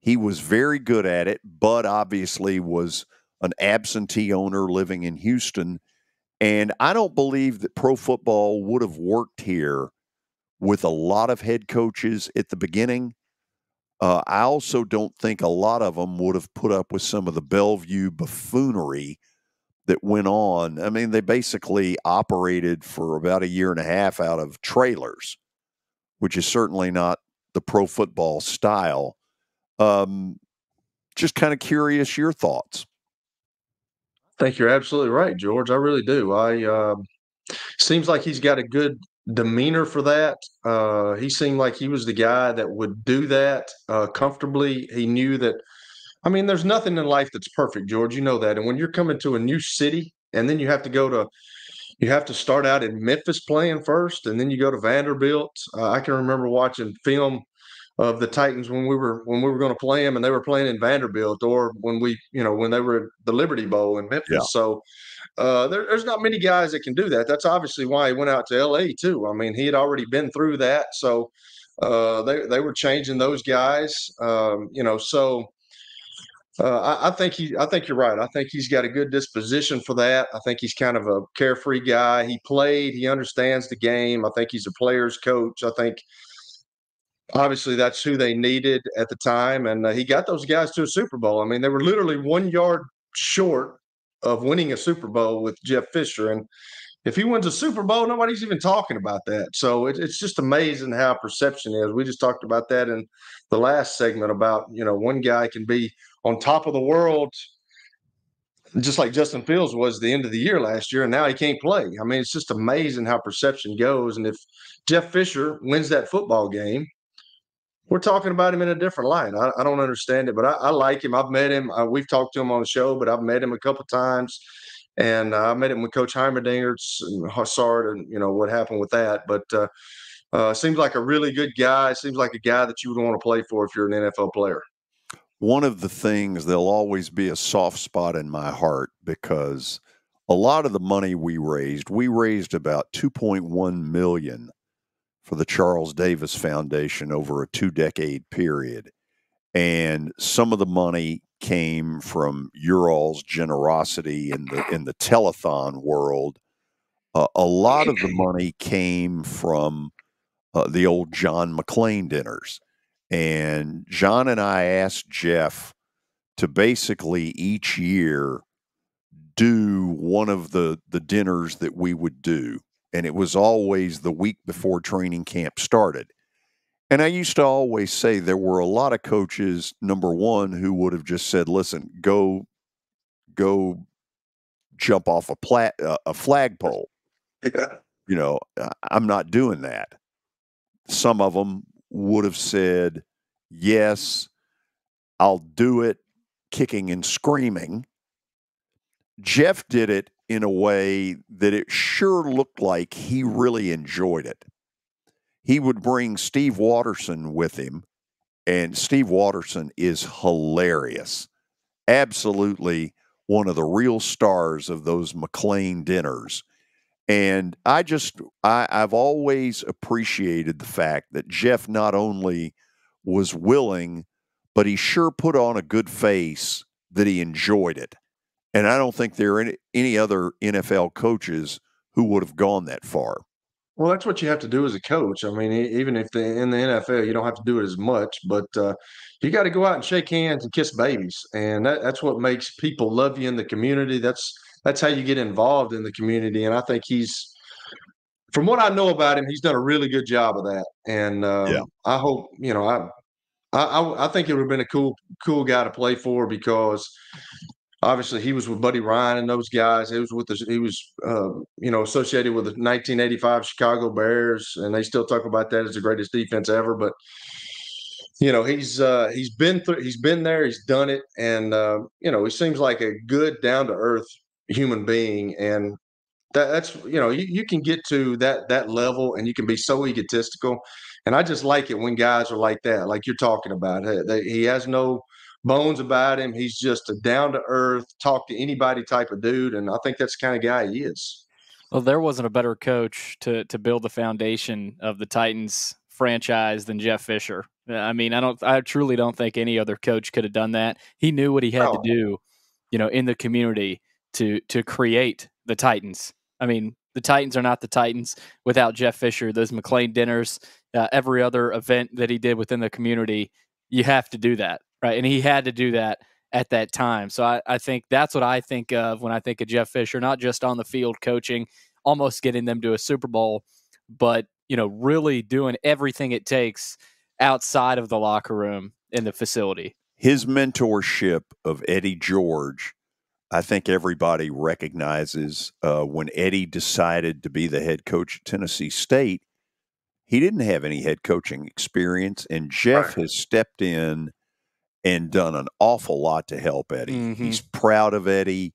He was very good at it, but obviously was an absentee owner living in Houston. And I don't believe that pro football would have worked here with a lot of head coaches at the beginning. I also don't think a lot of them would have put up with some of the Bellevue buffoonery that went on. I mean, they basically operated for about a year and a half out of trailers, which is certainly not the pro football style. Just kind of curious your thoughts. I think you're absolutely right, George. I really do. Seems like he's got a good demeanor for that. He seemed like he was the guy that would do that comfortably. He knew that. I mean, there's nothing in life that's perfect, George. You know that. And when you're coming to a new city, and then you have to start out in Memphis playing first, and then you go to Vanderbilt. I can remember watching film of the Titans when we were going to play them, and they were playing in Vanderbilt, or when they were at the Liberty Bowl in Memphis. Yeah. So there's not many guys that can do that. That's obviously why he went out to LA too. I mean, he had already been through that, so they were changing those guys. I think you're right. I think he's got a good disposition for that. I think he's kind of a carefree guy. He understands the game. I think he's a player's coach. I think obviously that's who they needed at the time, and he got those guys to a Super Bowl. I mean, they were literally 1 yard short of winning a Super Bowl with Jeff Fisher, and if he wins a Super Bowl, nobody's even talking about that. So it's just amazing how perception is. We just talked about that in the last segment about, one guy can be on top of the world, just like Justin Fields was the end of the year last year, and now he can't play. I mean, it's just amazing how perception goes. And if Jeff Fisher wins that football game, we're talking about him in a different light. I don't understand it, but I like him. I've met him. We've talked to him on the show, but I've met him a couple times. And I met him with Coach Heimerdinger's and Hassard and, what happened with that. But seems like a really good guy. Seems like a guy that you would want to play for if you're an NFL player. One of the things, there'll always be a soft spot in my heart because a lot of the money we raised about $2.1 million for the Charles Davis Foundation over a 2-decade period. And some of the money came from your all's generosity in the telethon world. A lot of the money came from the old John McClain dinners. And John and I asked Jeff to basically each year do one of the dinners that we would do. And it was always the week before training camp started. And I used to always say there were a lot of coaches, number one, who would have just said, listen, go jump off a flagpole. Yeah. I'm not doing that. Some of them would have said, yes, I'll do it, kicking and screaming. Jeff did it in a way that it sure looked like he really enjoyed it. He would bring Steve Watterson with him, and Steve Watterson is hilarious. Absolutely one of the real stars of those McClain dinners. And I've always appreciated the fact that Jeff not only was willing, but he sure put on a good face that he enjoyed it. And I don't think there are any other NFL coaches who would have gone that far. Well, that's what you have to do as a coach. I mean, even if in the NFL, you don't have to do it as much, but you got to go out and shake hands and kiss babies, and that's what makes people love you in the community. That's how you get involved in the community, and I think from what I know about him, he's done a really good job of that. And I hope, I think it would have been a cool guy to play for because obviously he was with Buddy Ryan and those guys. He was associated with the 1985 Chicago Bears, and they still talk about that as the greatest defense ever. But he's been there, he's done it, and he seems like a good, down to earth human being, and that's you can get to that level, and you can be so egotistical, and I just like it when guys are like that, like you're talking about. He has no bones about him. He's just a down to earth, talk to anybody type of dude, and I think that's the kind of guy he is. Well, there wasn't a better coach to build the foundation of the Titans franchise than Jeff Fisher. I mean, I truly don't think any other coach could have done that. He knew what he had to do, in the community to create the Titans. I mean, the Titans are not the Titans without Jeff Fisher. Those McClain dinners, every other event that he did within the community, you have to do that, right? And he had to do that at that time. So I think that's what I think of when I think of Jeff Fisher, not just on the field coaching, almost getting them to a Super Bowl, but, really doing everything it takes outside of the locker room in the facility. His mentorship of Eddie George, I think everybody recognizes when Eddie decided to be the head coach at Tennessee State, he didn't have any head coaching experience, and Jeff has stepped in and done an awful lot to help Eddie. Mm-hmm. He's proud of Eddie.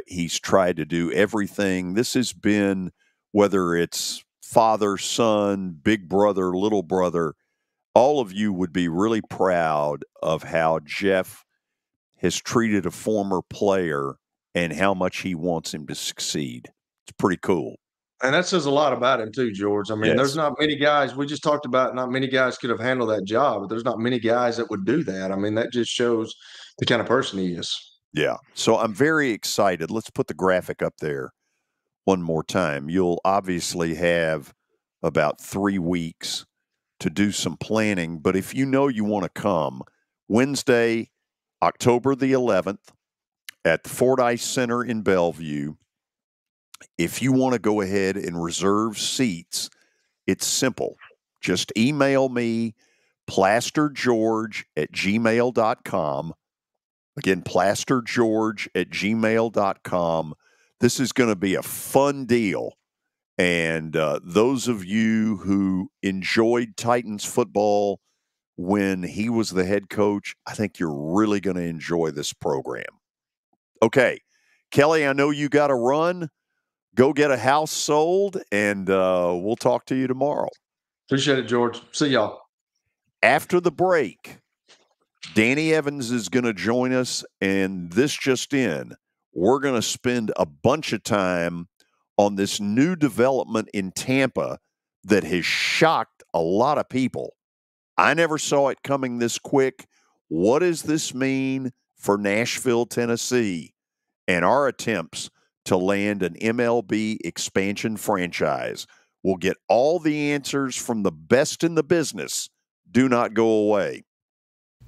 He's tried to do everything. This has been, whether it's father, son, big brother, little brother, all of you would be really proud of how Jeff has treated a former player and how much he wants him to succeed. It's pretty cool. And that says a lot about him too, George. I mean, There's not many guys, we just talked about not many guys could have handled that job, but there's not many guys that would do that. I mean, that just shows the kind of person he is. Yeah. So I'm very excited. Let's put the graphic up there one more time. You'll obviously have about 3 weeks to do some planning. But if you know you want to come, Wednesday, October the 11th at the Fordyce Center in Bellevue, if you want to go ahead and reserve seats, it's simple. Just email me, plastergeorge@gmail.com. Again, plastergeorge@gmail.com. This is going to be a fun deal. And those of you who enjoyed Titans football when he was the head coach, I think you're really going to enjoy this program. Okay, Kelly, I know you got to run. Go get a house sold, and we'll talk to you tomorrow. Appreciate it, George. See y'all. After the break, Danny Evans is going to join us, and this just in, we're going to spend a bunch of time on this new development in Tampa that has shocked a lot of people. I never saw it coming this quick. What does this mean for Nashville, Tennessee, and our attempts to land an MLB expansion franchise? We'll get all the answers from the best in the business. Do not go away.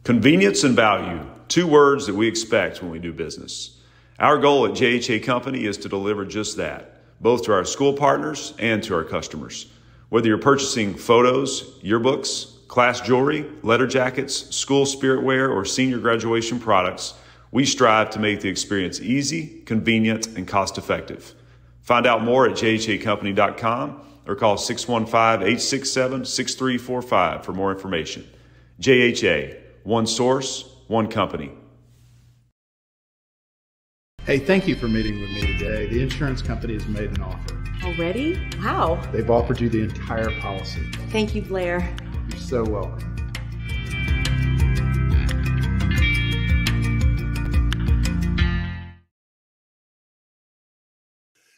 Convenience and value, two words that we expect when we do business. Our goal at JHA Company is to deliver just that, both to our school partners and to our customers. Whether you're purchasing photos, yearbooks, class jewelry, letter jackets, school spirit wear, or senior graduation products, we strive to make the experience easy, convenient, and cost-effective. Find out more at jhacompany.com or call 615-867-6345 for more information. JHA, one source, one company. Hey, thank you for meeting with me today. The insurance company has made an offer. Already? Wow. They've offered you the entire policy. Thank you, Blair. You're so welcome.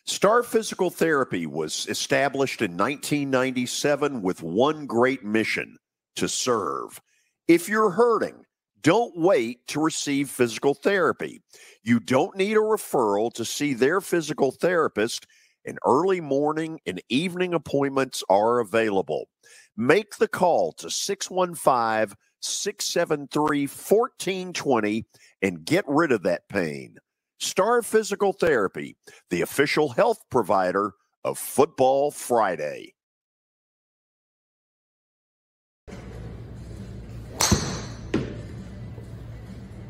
Star Physical Therapy was established in 1997 with one great mission: to serve. If you're hurting, don't wait to receive physical therapy. You don't need a referral to see their physical therapist, and early morning and evening appointments are available. Make the call to 615-673-1420 and get rid of that pain. Star Physical Therapy, the official health provider of Football Friday.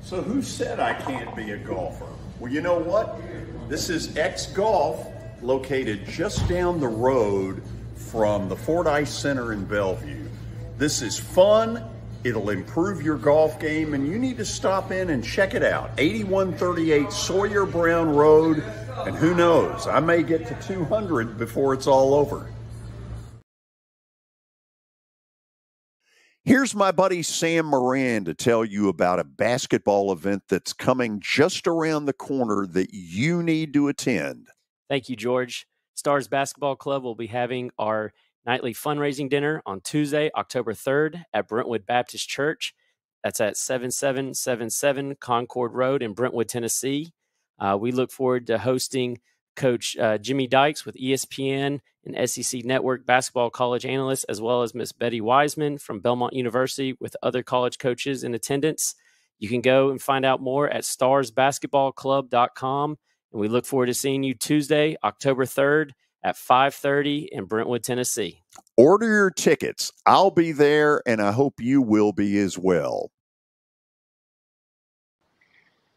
So who said I can't be a golfer? Well, you know what? This is X Golf, located just down the road from the Fordyce Center in Bellevue. This is fun. It'll improve your golf game, and you need to stop in and check it out. 8138 Sawyer Brown Road, and who knows, I may get to 200 before it's all over. Here's my buddy Sam Moran to tell you about a basketball event that's coming just around the corner that you need to attend. Thank you, George. Stars Basketball Club will be having our nightly fundraising dinner on Tuesday, October 3rd at Brentwood Baptist Church. That's at 7777 Concord Road in Brentwood, Tennessee. We look forward to hosting Coach Jimmy Dykes with ESPN and SEC Network basketball college analysts, as well as Miss Betty Wiseman from Belmont University with other college coaches in attendance. You can go and find out more at starsbasketballclub.com. And we look forward to seeing you Tuesday, October 3rd at 5:30 in Brentwood, Tennessee. Order your tickets. I'll be there, and I hope you will be as well.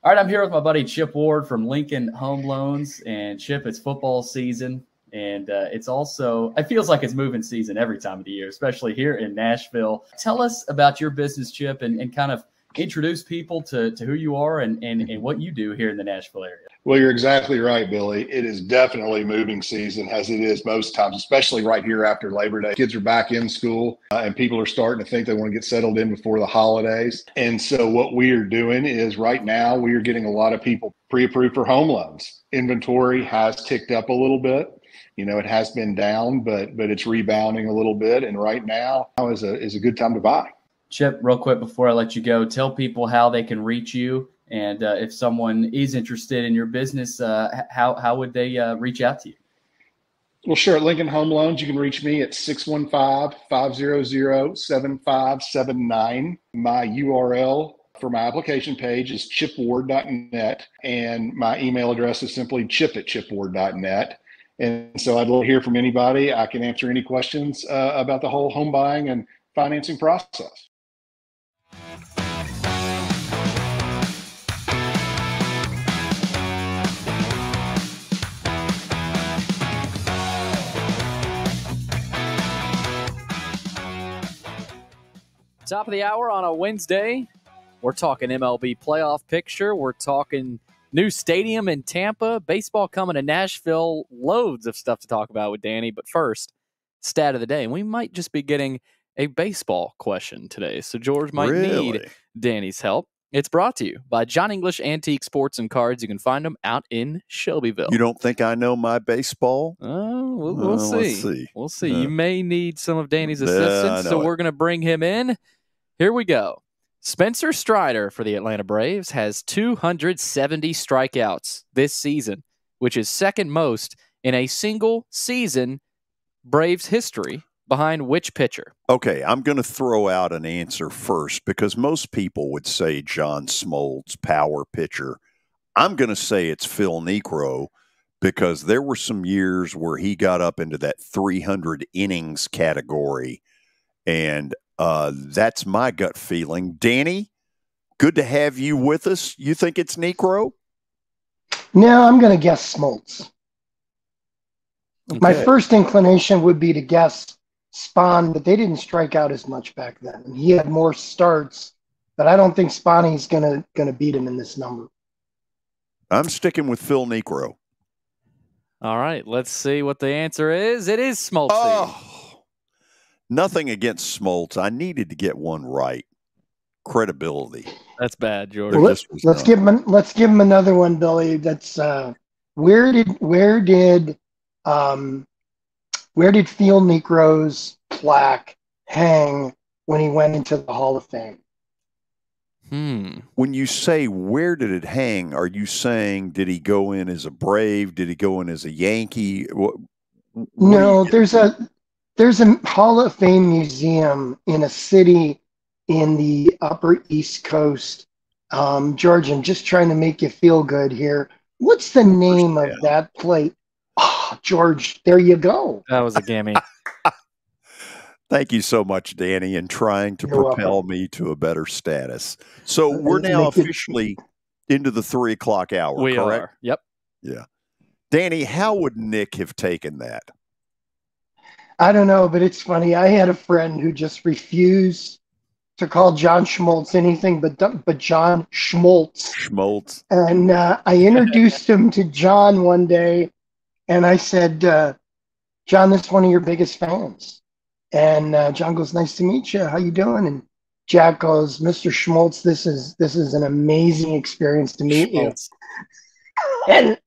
All right, I'm here with my buddy Chip Ward from Lincoln Home Loans. And Chip, it's football season, and it's also, it feels like it's moving season every time of the year, especially here in Nashville. Tell us about your business, Chip, and kind of introduce people to who you are and what you do here in the Nashville area. Well, you're exactly right, Billy. It is definitely moving season, as it is most times, especially right here after Labor Day. Kids are back in school, and people are starting to think they want to get settled in before the holidays. And so what we are doing is right now we are getting a lot of people pre-approved for home loans. Inventory has ticked up a little bit. You know, it has been down, but it's rebounding a little bit. And right now is a good time to buy. Chip, real quick before I let you go, tell people how they can reach you. And if someone is interested in your business, how would they reach out to you? Well, sure. At Lincoln Home Loans, you can reach me at 615-500-7579. My URL for my application page is chipward.net, and my email address is simply chip@chipward.net. And so I'd love to hear from anybody. I can answer any questions about the whole home buying and financing process. Top of the hour on a Wednesday. We're talking MLB playoff picture. We're talking new stadium in Tampa. Baseball coming to Nashville. Loads of stuff to talk about with Danny. But first, stat of the day. And we might just be getting a baseball question today. So George might need Danny's help. It's brought to you by John English Antique Sports and Cards. You can find them out in Shelbyville. You don't think I know my baseball? We'll see. Let's see. We'll see. You may need some of Danny's assistance, so we're going to bring him in. Here we go. Spencer Strider for the Atlanta Braves has 270 strikeouts this season, which is second most in a single season Braves history, behind which pitcher? Okay, I'm going to throw out an answer first because most people would say John Smoltz, power pitcher. I'm going to say it's Phil Niekro because there were some years where he got up into that 300 innings category, and that's my gut feeling. Danny, good to have you with us. You think it's Niekro? No, I'm going to guess Smoltz. Okay. My first inclination would be to guess Spahn, but they didn't strike out as much back then. And he had more starts, but I don't think Spahny's going to beat him in this number. I'm sticking with Phil Niekro. All right, let's see what the answer is. It is Smoltz. Oh. Nothing against Smoltz. I needed to get one right. Credibility. That's bad, George. Let's give him another one, Billy. That's where did Phil Niekro's plaque hang when he went into the Hall of Fame? When you say where did it hang, are you saying did he go in as a Brave? Did he go in as a Yankee? No, there's a Hall of Fame museum in a city in the Upper East Coast. George, I'm just trying to make you feel good here. What's the name of that plate? Oh, George, there you go. That was a gimme. Thank you so much, Danny, in trying to propel me to a better status. So we're now officially into the 3 o'clock hour, we correct? Are. Yep. Yeah. Danny, how would Nick have taken that? I don't know, but it's funny. I had a friend who just refused to call John Schmaltz anything but John Schmaltz. Schmaltz. And I introduced him to John one day, and I said, John, this is one of your biggest fans. And John goes, nice to meet you. How you doing? And Jack goes, Mr. Schmaltz, this is an amazing experience to meet Schmaltz. You. And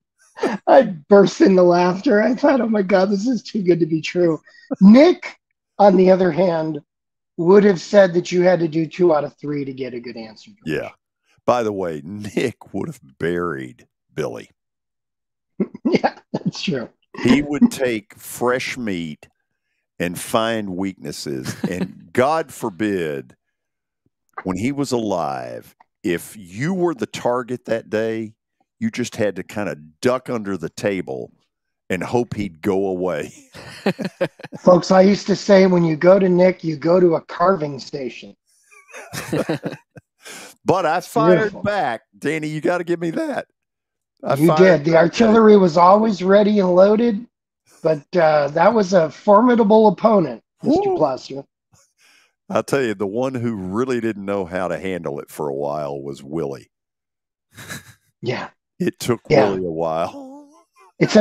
I burst into laughter. I thought, oh my God, this is too good to be true. Nick, on the other hand, would have said that you had to do 2 out of 3 to get a good answer. Yeah. By the way, Nick would have buried Billy. Yeah, that's true. He would take fresh meat and find weaknesses. And God forbid, when he was alive, if you were the target that day, you just had to kind of duck under the table and hope he'd go away. Folks, I used to say when you go to Nick, you go to a carving station. But I fired back. Danny, you got to give me that. You did. The artillery was always ready and loaded, but that was a formidable opponent, Mr. Plaster. I'll tell you, the one who really didn't know how to handle it for a while was Willie. Yeah. It took Willie a while. It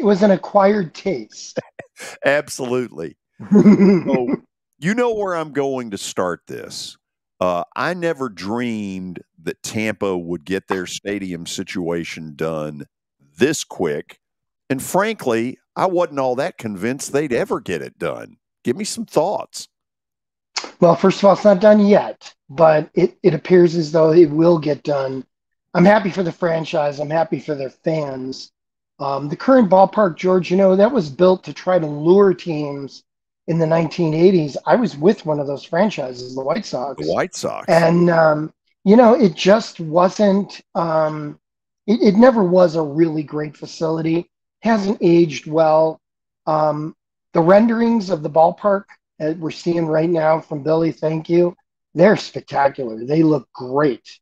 was an acquired taste. Absolutely. So, you know where I'm going to start this. I never dreamed that Tampa would get their stadium situation done this quick. And frankly, I wasn't all that convinced they'd ever get it done. Give me some thoughts. Well, first of all, it's not done yet, but it appears as though it will get done. I'm happy for the franchise. I'm happy for their fans. The current ballpark, George, that was built to try to lure teams in the 1980s. I was with one of those franchises, the White Sox. The White Sox. And, it just wasn't, it never was a really great facility. Hasn't aged well. The renderings of the ballpark that we're seeing right now from Billy, thank you, they're spectacular. They look great.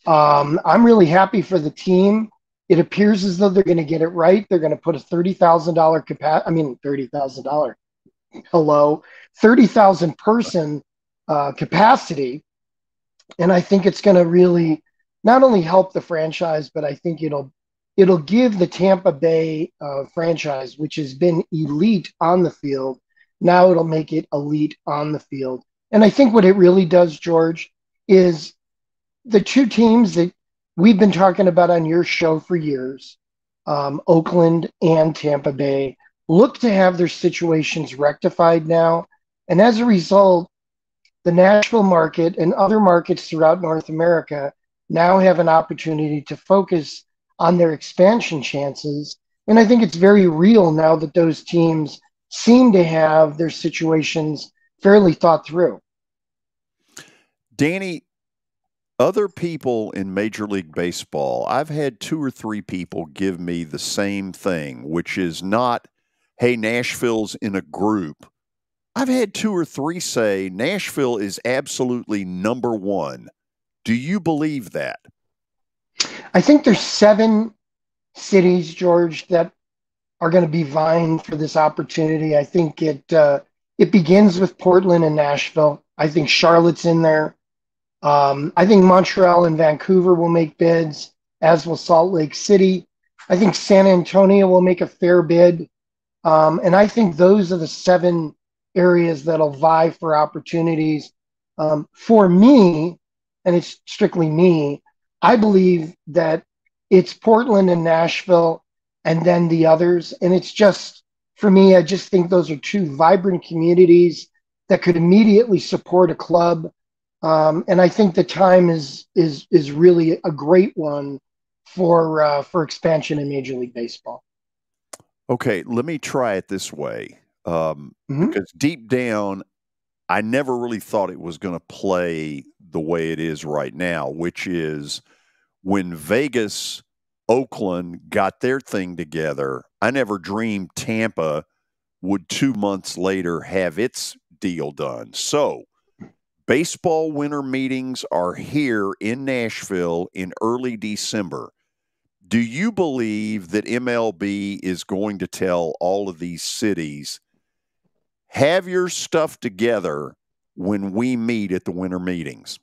I'm really happy for the team. It appears as though they're going to get it right. They're going to put a $30,000 $30,000. Hello, 30,000 person capacity. And I think it's going to really not only help the franchise, but I think it'll give the Tampa Bay franchise, which has been elite on the field, now it'll make it elite on the field. And I think what it really does, George, is the two teams that we've been talking about on your show for years, Oakland and Tampa Bay, look to have their situations rectified now. And as a result, the Nashville market and other markets throughout North America now have an opportunity to focus on their expansion chances. And I think it's very real now that those teams seem to have their situations fairly thought through. Danny, other people in Major League Baseball, I've had 2 or 3 people give me the same thing, which is not, hey, Nashville's in a group. I've had 2 or 3 say Nashville is absolutely number one. Do you believe that? I think there's 7 cities, George, that are going to be vying for this opportunity. I think it begins with Portland and Nashville. I think Charlotte's in there. I think Montreal and Vancouver will make bids, as will Salt Lake City. I think San Antonio will make a fair bid. And I think those are the 7 areas that'll vie for opportunities. For me, and it's strictly me, I believe that it's Portland and Nashville and then the others. And it's just, for me, I just think those are 2 vibrant communities that could immediately support a club. And I think the time is really a great one for expansion in Major League Baseball. Okay, let me try it this way. Because deep down, I never really thought it was going to play the way it is right now, which is when Vegas, Oakland got their thing together, I never dreamed Tampa would 2 months later have its deal done. So baseball winter meetings are here in Nashville in early December. Do you believe that MLB is going to tell all of these cities, have your stuff together when we meet at the winter meetings?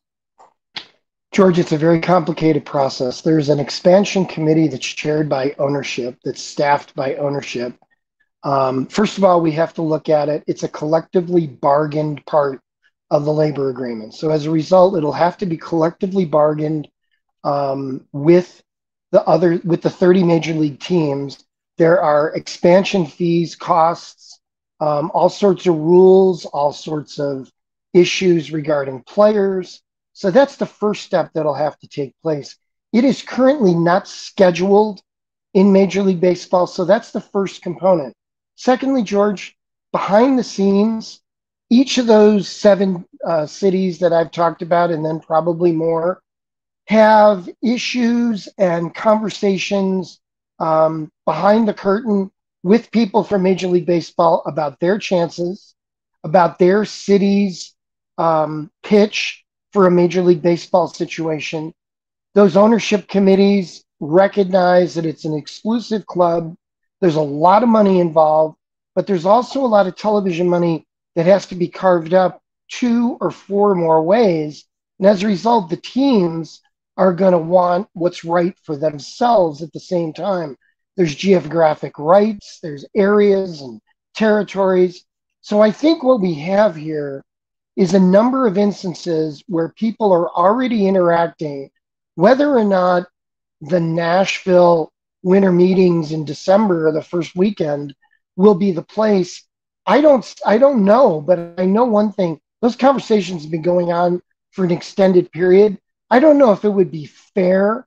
George, it's a very complicated process. There's an expansion committee that's chaired by ownership, that's staffed by ownership. First of all, we have to look at it. It's a collectively bargained part of the labor agreement. So as a result, it'll have to be collectively bargained with the 30 major league teams. There are expansion fees, costs, all sorts of rules, all sorts of issues regarding players. So that's the first step that'll have to take place. It is currently not scheduled in Major League Baseball, so that's the first component. Secondly, George, behind the scenes, each of those 7 cities that I've talked about, and then probably more, have issues and conversations behind the curtain with people from Major League Baseball about their chances, about their city's pitch for a Major League Baseball situation. Those ownership committees recognize that it's an exclusive club. There's a lot of money involved, but there's also a lot of television money that has to be carved up 2 or 4 more ways. And as a result, the teams are going to want what's right for themselves at the same time. There's geographic rights, there's areas and territories. So I think what we have here is a number of instances where people are already interacting, whether or not the Nashville winter meetings in December or the first weekend will be the place. I don't know, but I know one thing. Those conversations have been going on for an extended period. I don't know if it would be fair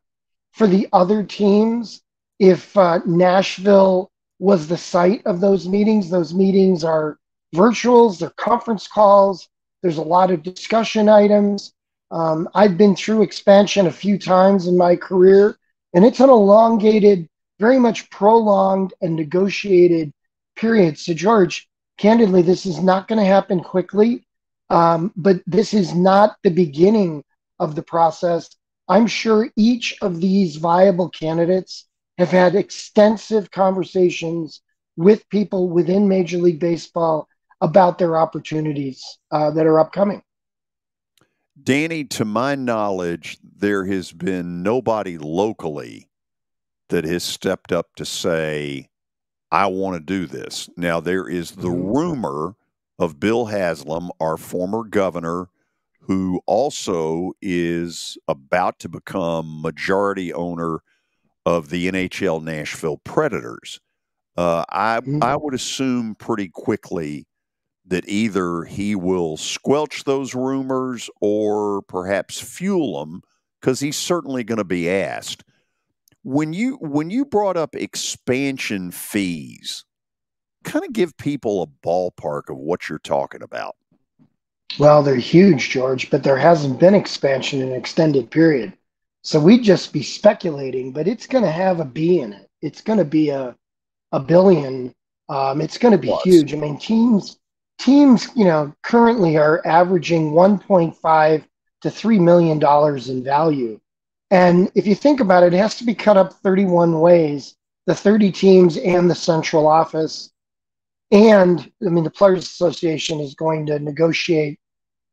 for the other teams if Nashville was the site of those meetings. Those meetings are virtuals, they're conference calls. There's a lot of discussion items. I've been through expansion a few times in my career, and it's an elongated, very much prolonged and negotiated period. So, George, candidly, this is not going to happen quickly, but this is not the beginning of the process. I'm sure each of these viable candidates have had extensive conversations with people within Major League Baseball about their opportunities that are upcoming. Danny, to my knowledge, there has been nobody locally that has stepped up to say, I want to do this. Now, there is the rumor of Bill Haslam, our former governor, who also is about to become majority owner of the NHL Nashville Predators. I would assume pretty quickly that either he will squelch those rumors or perhaps fuel them, because he's certainly going to be asked. When you brought up expansion fees, kind of give people a ballpark of what you're talking about. Well, they're huge, George, but there hasn't been expansion in an extended period. So we'd just be speculating, but it's going to have a B in it. It's going to be a billion. It's going to be huge. I mean, teams, currently are averaging $1.5 to $3 million in value. And if you think about it, it has to be cut up 31 ways, the 30 teams and the central office. And I mean, the Players Association is going to negotiate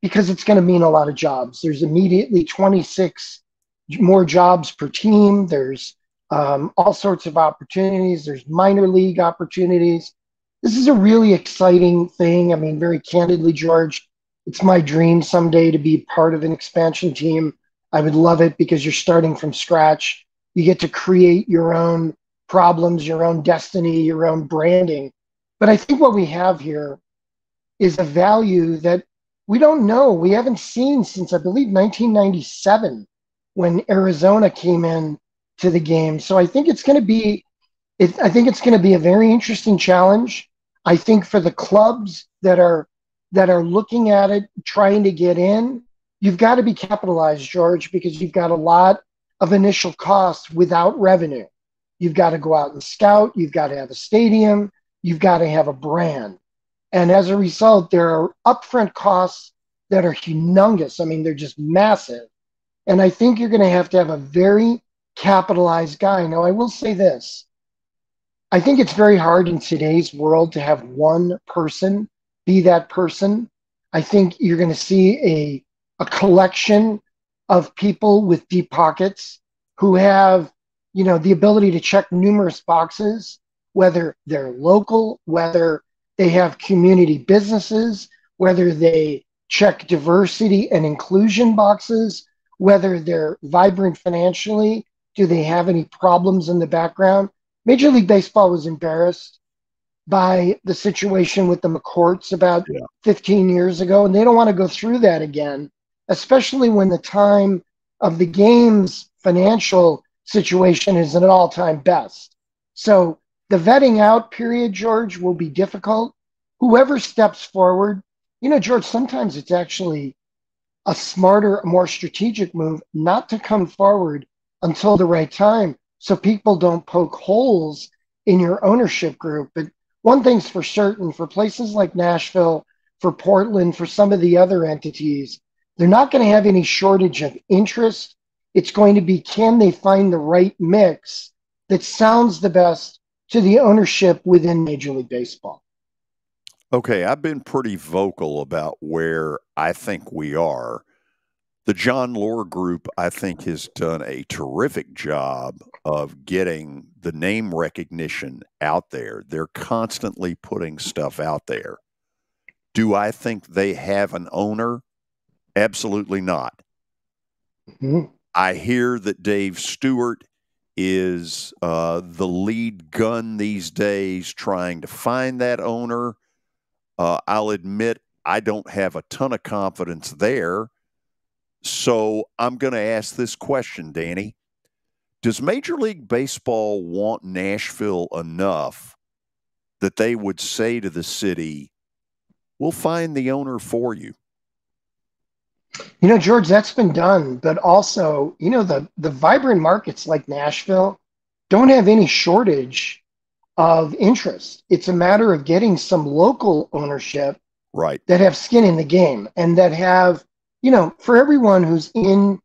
because it's going to mean a lot of jobs. There's immediately 26 more jobs per team. There's all sorts of opportunities. There's minor league opportunities. This is a really exciting thing. I mean, very candidly, George, it's my dream someday to be part of an expansion team. I would love it because you're starting from scratch. You get to create your own problems, your own destiny, your own branding. But I think what we have here is a value that we don't know. We haven't seen since, I believe, 1997 when Arizona came in to the game. So I think it's going to be a very interesting challenge. I think for the clubs that are looking at it, trying to get in, you've got to be capitalized, George, because you've got a lot of initial costs without revenue. You've got to go out and scout. You've got to have a stadium. You've got to have a brand. And as a result, there are upfront costs that are humongous. I mean, they're just massive. And I think you're going to have a very capitalized guy. Now, I will say this. I think it's very hard in today's world to have one person be that person. I think you're going to see a collection of people with deep pockets who have, the ability to check numerous boxes, whether they're local, whether they have community businesses, whether they check diversity and inclusion boxes, whether they're vibrant financially, do they have any problems in the background. Major League Baseball was embarrassed by the situation with the McCourts about 15 years ago, and they don't want to go through that again, especially when the time of the game's financial situation is at an all-time best. So the vetting out period, George, will be difficult. Whoever steps forward, George, sometimes it's actually a smarter, more strategic move not to come forward until the right time so people don't poke holes in your ownership group. But one thing's for certain, for places like Nashville, for Portland, for some of the other entities, they're not going to have any shortage of interest. It's going to be, can they find the right mix that sounds the best to the ownership within Major League Baseball? Okay, I've been pretty vocal about where I think we are. The John Lohr Group, I think, has done a terrific job of getting the name recognition out there. They're constantly putting stuff out there. Do I think they have an owner? Absolutely not. Mm-hmm. I hear that Dave Stewart is the lead gun these days trying to find that owner. I'll admit I don't have a ton of confidence there. So I'm going to ask this question, Danny. Does Major League Baseball want Nashville enough that they would say to the city, we'll find the owner for you? You know, George, that's been done. But also, you know, the vibrant markets like Nashville don't have any shortage of interest. It's a matter of getting some local ownership right, that have skin in the game and that have, you know, for everyone who's in,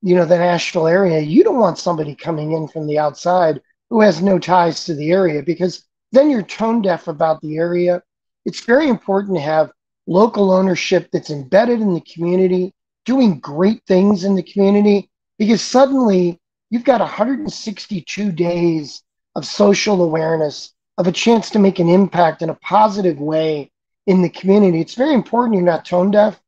you know, the Nashville area, you don't want somebody coming in from the outside who has no ties to the area, because then you're tone deaf about the area. It's very important to have local ownership that's embedded in the community, doing great things in the community, because suddenly you've got 162 days of social awareness, of a chance to make an impact in a positive way in the community. It's very important you're not tone deaf.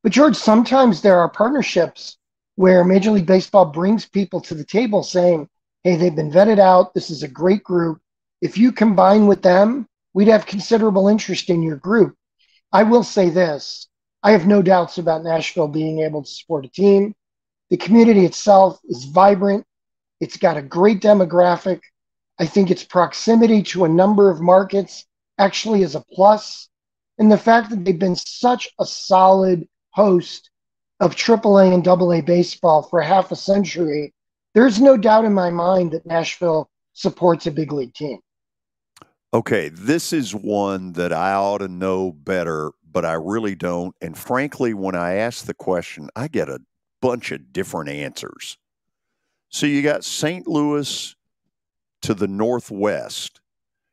But George, sometimes there are partnerships where Major League Baseball brings people to the table saying, hey, they've been vetted out. This is a great group. If you combine with them, we'd have considerable interest in your group. I will say this. I have no doubts about Nashville being able to support a team. The community itself is vibrant. It's got a great demographic. I think its proximity to a number of markets actually is a plus. And the fact that they've been such a solid host of AAA and AA baseball for half a century, there's no doubt in my mind that Nashville supports a big league team. Okay, this is one that I ought to know better, but I really don't. And frankly, when I ask the question, I get a bunch of different answers. So you got St. Louis to the northwest.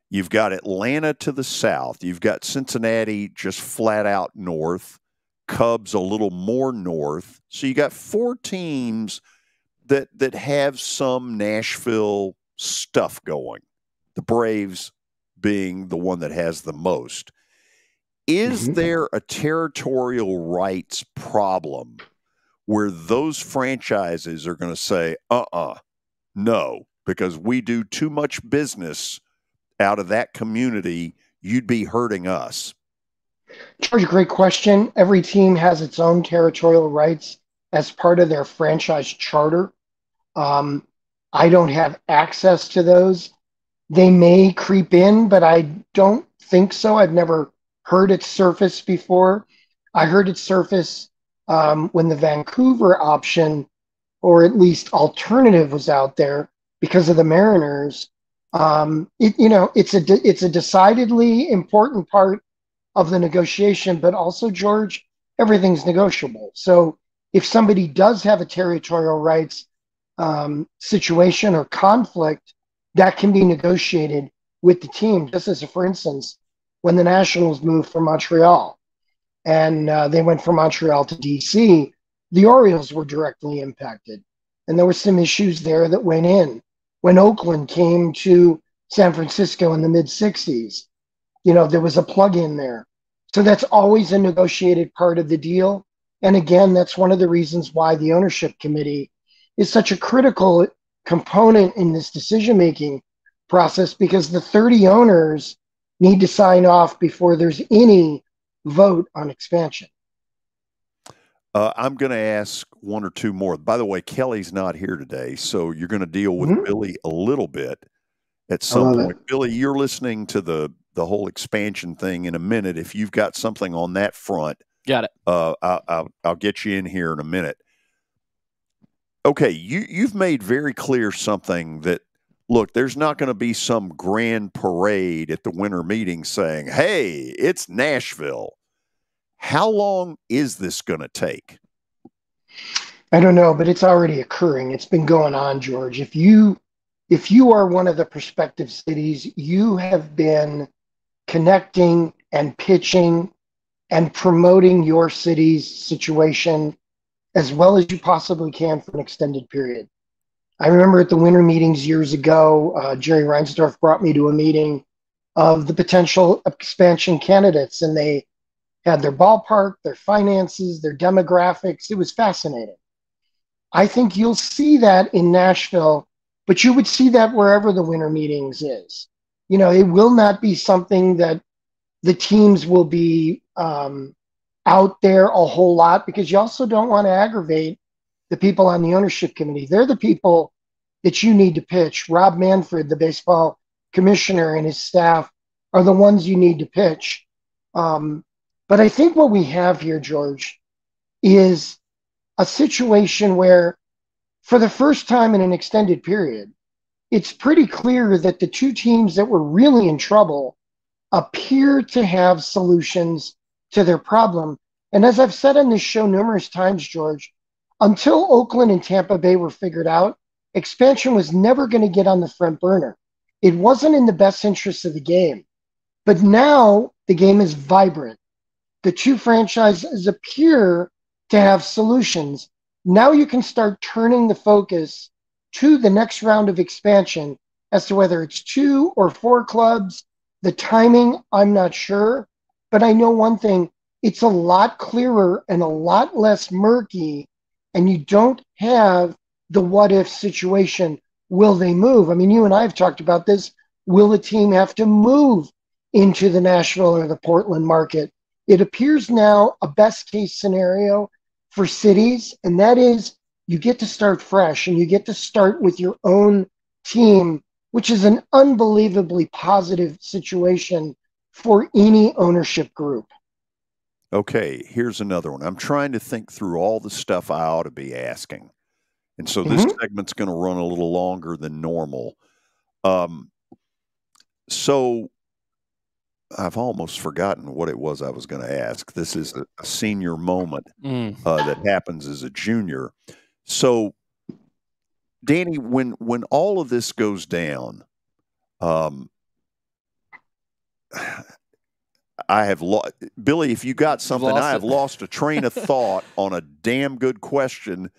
You've got Atlanta to the south. You've got Cincinnati just flat out north. Cubs a little more north. So you got 4 teams that have some Nashville stuff going. The Braves being the one that has the most. Is there a territorial rights problem where those franchises are going to say, no, because we do too much business out of that community, you'd be hurting us? George, great question. Every team has its own territorial rights as part of their franchise charter. I don't have access to those. They may creep in, but I don't think so. I've never heard it surface before. I heard it surface when the Vancouver option, or at least alternative, was out there because of the Mariners. It's a decidedly important part of the negotiation, but also, George, everything's negotiable. So if somebody does have a territorial rights situation or conflict, that can be negotiated with the team. Just as, for instance, when the Nationals moved from Montreal and they went from Montreal to DC, the Orioles were directly impacted. And there were some issues there that went in. When Oakland came to San Francisco in the mid-'60s, there was a plug-in there. So that's always a negotiated part of the deal. And again, that's one of the reasons why the ownership committee is such a critical component in this decision-making process, because the 30 owners need to sign off before there's any vote on expansion. I'm going to ask one or two more. By the way, Kelly's not here today, so you're going to deal with Billy a little bit at some point. Billy, you're listening to the whole expansion thing in a minute. If you've got something on that front, got it. I'll get you in here in a minute. Okay, you've made very clear something that, look, there's not going to be some grand parade at the winter meeting saying, hey, it's Nashville. How long is this going to take? I don't know, but it's already occurring. It's been going on, George. If you are one of the prospective cities, you have been connecting and pitching and promoting your city's situation as well as you possibly can for an extended period. I remember at the winter meetings years ago, Jerry Reinsdorf brought me to a meeting of the potential expansion candidates, and they had their ballpark, their finances, their demographics. It was fascinating. I think you'll see that in Nashville, but you would see that wherever the winter meetings is. It will not be something that the teams will be out there a whole lot, because you also don't want to aggravate the people on the ownership committee. They're the people, that you need to pitch. Rob Manfred, the baseball commissioner, and his staff are the ones you need to pitch. But I think what we have here, George, is a situation where for the first time in an extended period, it's pretty clear that the two teams that were really in trouble appear to have solutions to their problem. And as I've said on this show numerous times, George, until Oakland and Tampa Bay were figured out, expansion was never going to get on the front burner. It wasn't in the best interest of the game. But now the game is vibrant. The two franchises appear to have solutions. Now you can start turning the focus to the next round of expansion as to whether it's 2 or 4 clubs. The timing, I'm not sure. But I know one thing, it's a lot clearer and a lot less murky, and you don't have the what-if situation. Will they move? I mean, you and I have talked about this. Will the team have to move into the Nashville or the Portland market? It appears now a best-case scenario for cities, and that is you get to start fresh, and you get to start with your own team, which is an unbelievably positive situation for any ownership group. Okay, here's another one. I'm trying to think through all the stuff I ought to be asking. And so this segment's going to run a little longer than normal. So I've almost forgotten what it was I was going to ask. This is a senior moment that happens as a junior. So, Danny, when all of this goes down, I have lost, Billy, if you got something, I have lost a train of thought on a damn good question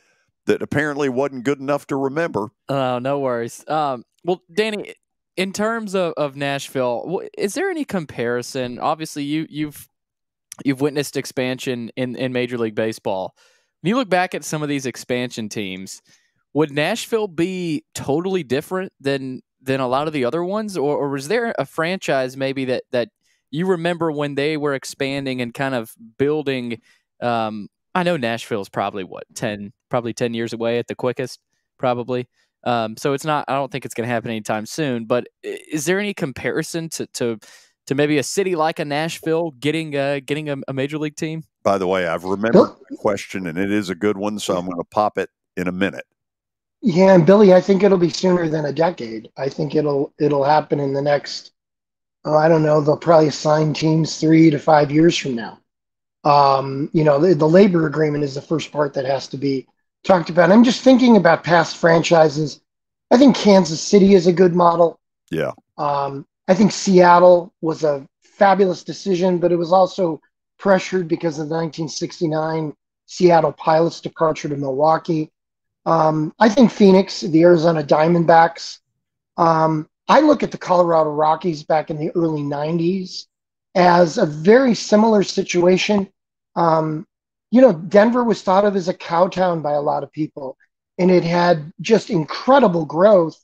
that apparently wasn't good enough to remember. Oh, no worries. Well, Danny, in terms of Nashville, is there any comparison? Obviously, you've witnessed expansion in Major League Baseball. When you look back at some of these expansion teams, would Nashville be totally different than a lot of the other ones, or was there a franchise maybe that you remember when they were expanding and kind of building? I know Nashville's probably 10 years away at the quickest, probably. So it's not. I don't think it's going to happen anytime soon. But is there any comparison to maybe a city like a Nashville getting a major league team? By the way, I've remembered the question, and it is a good one, so I'm going to pop it in a minute. Yeah, and Billy, I think it'll be sooner than a decade. I think it'll happen in the next. I don't know. They'll probably assign teams 3 to 5 years from now. The labor agreement is the first part that has to be talked about. I'm just thinking about past franchises. I think Kansas City is a good model. Yeah. I think Seattle was a fabulous decision, but it was also pressured because of the 1969 Seattle Pilots departure to Milwaukee. I think Phoenix, the Arizona Diamondbacks. I look at the Colorado Rockies back in the early 90s as a very similar situation. Denver was thought of as a cow town by a lot of people, and it had just incredible growth,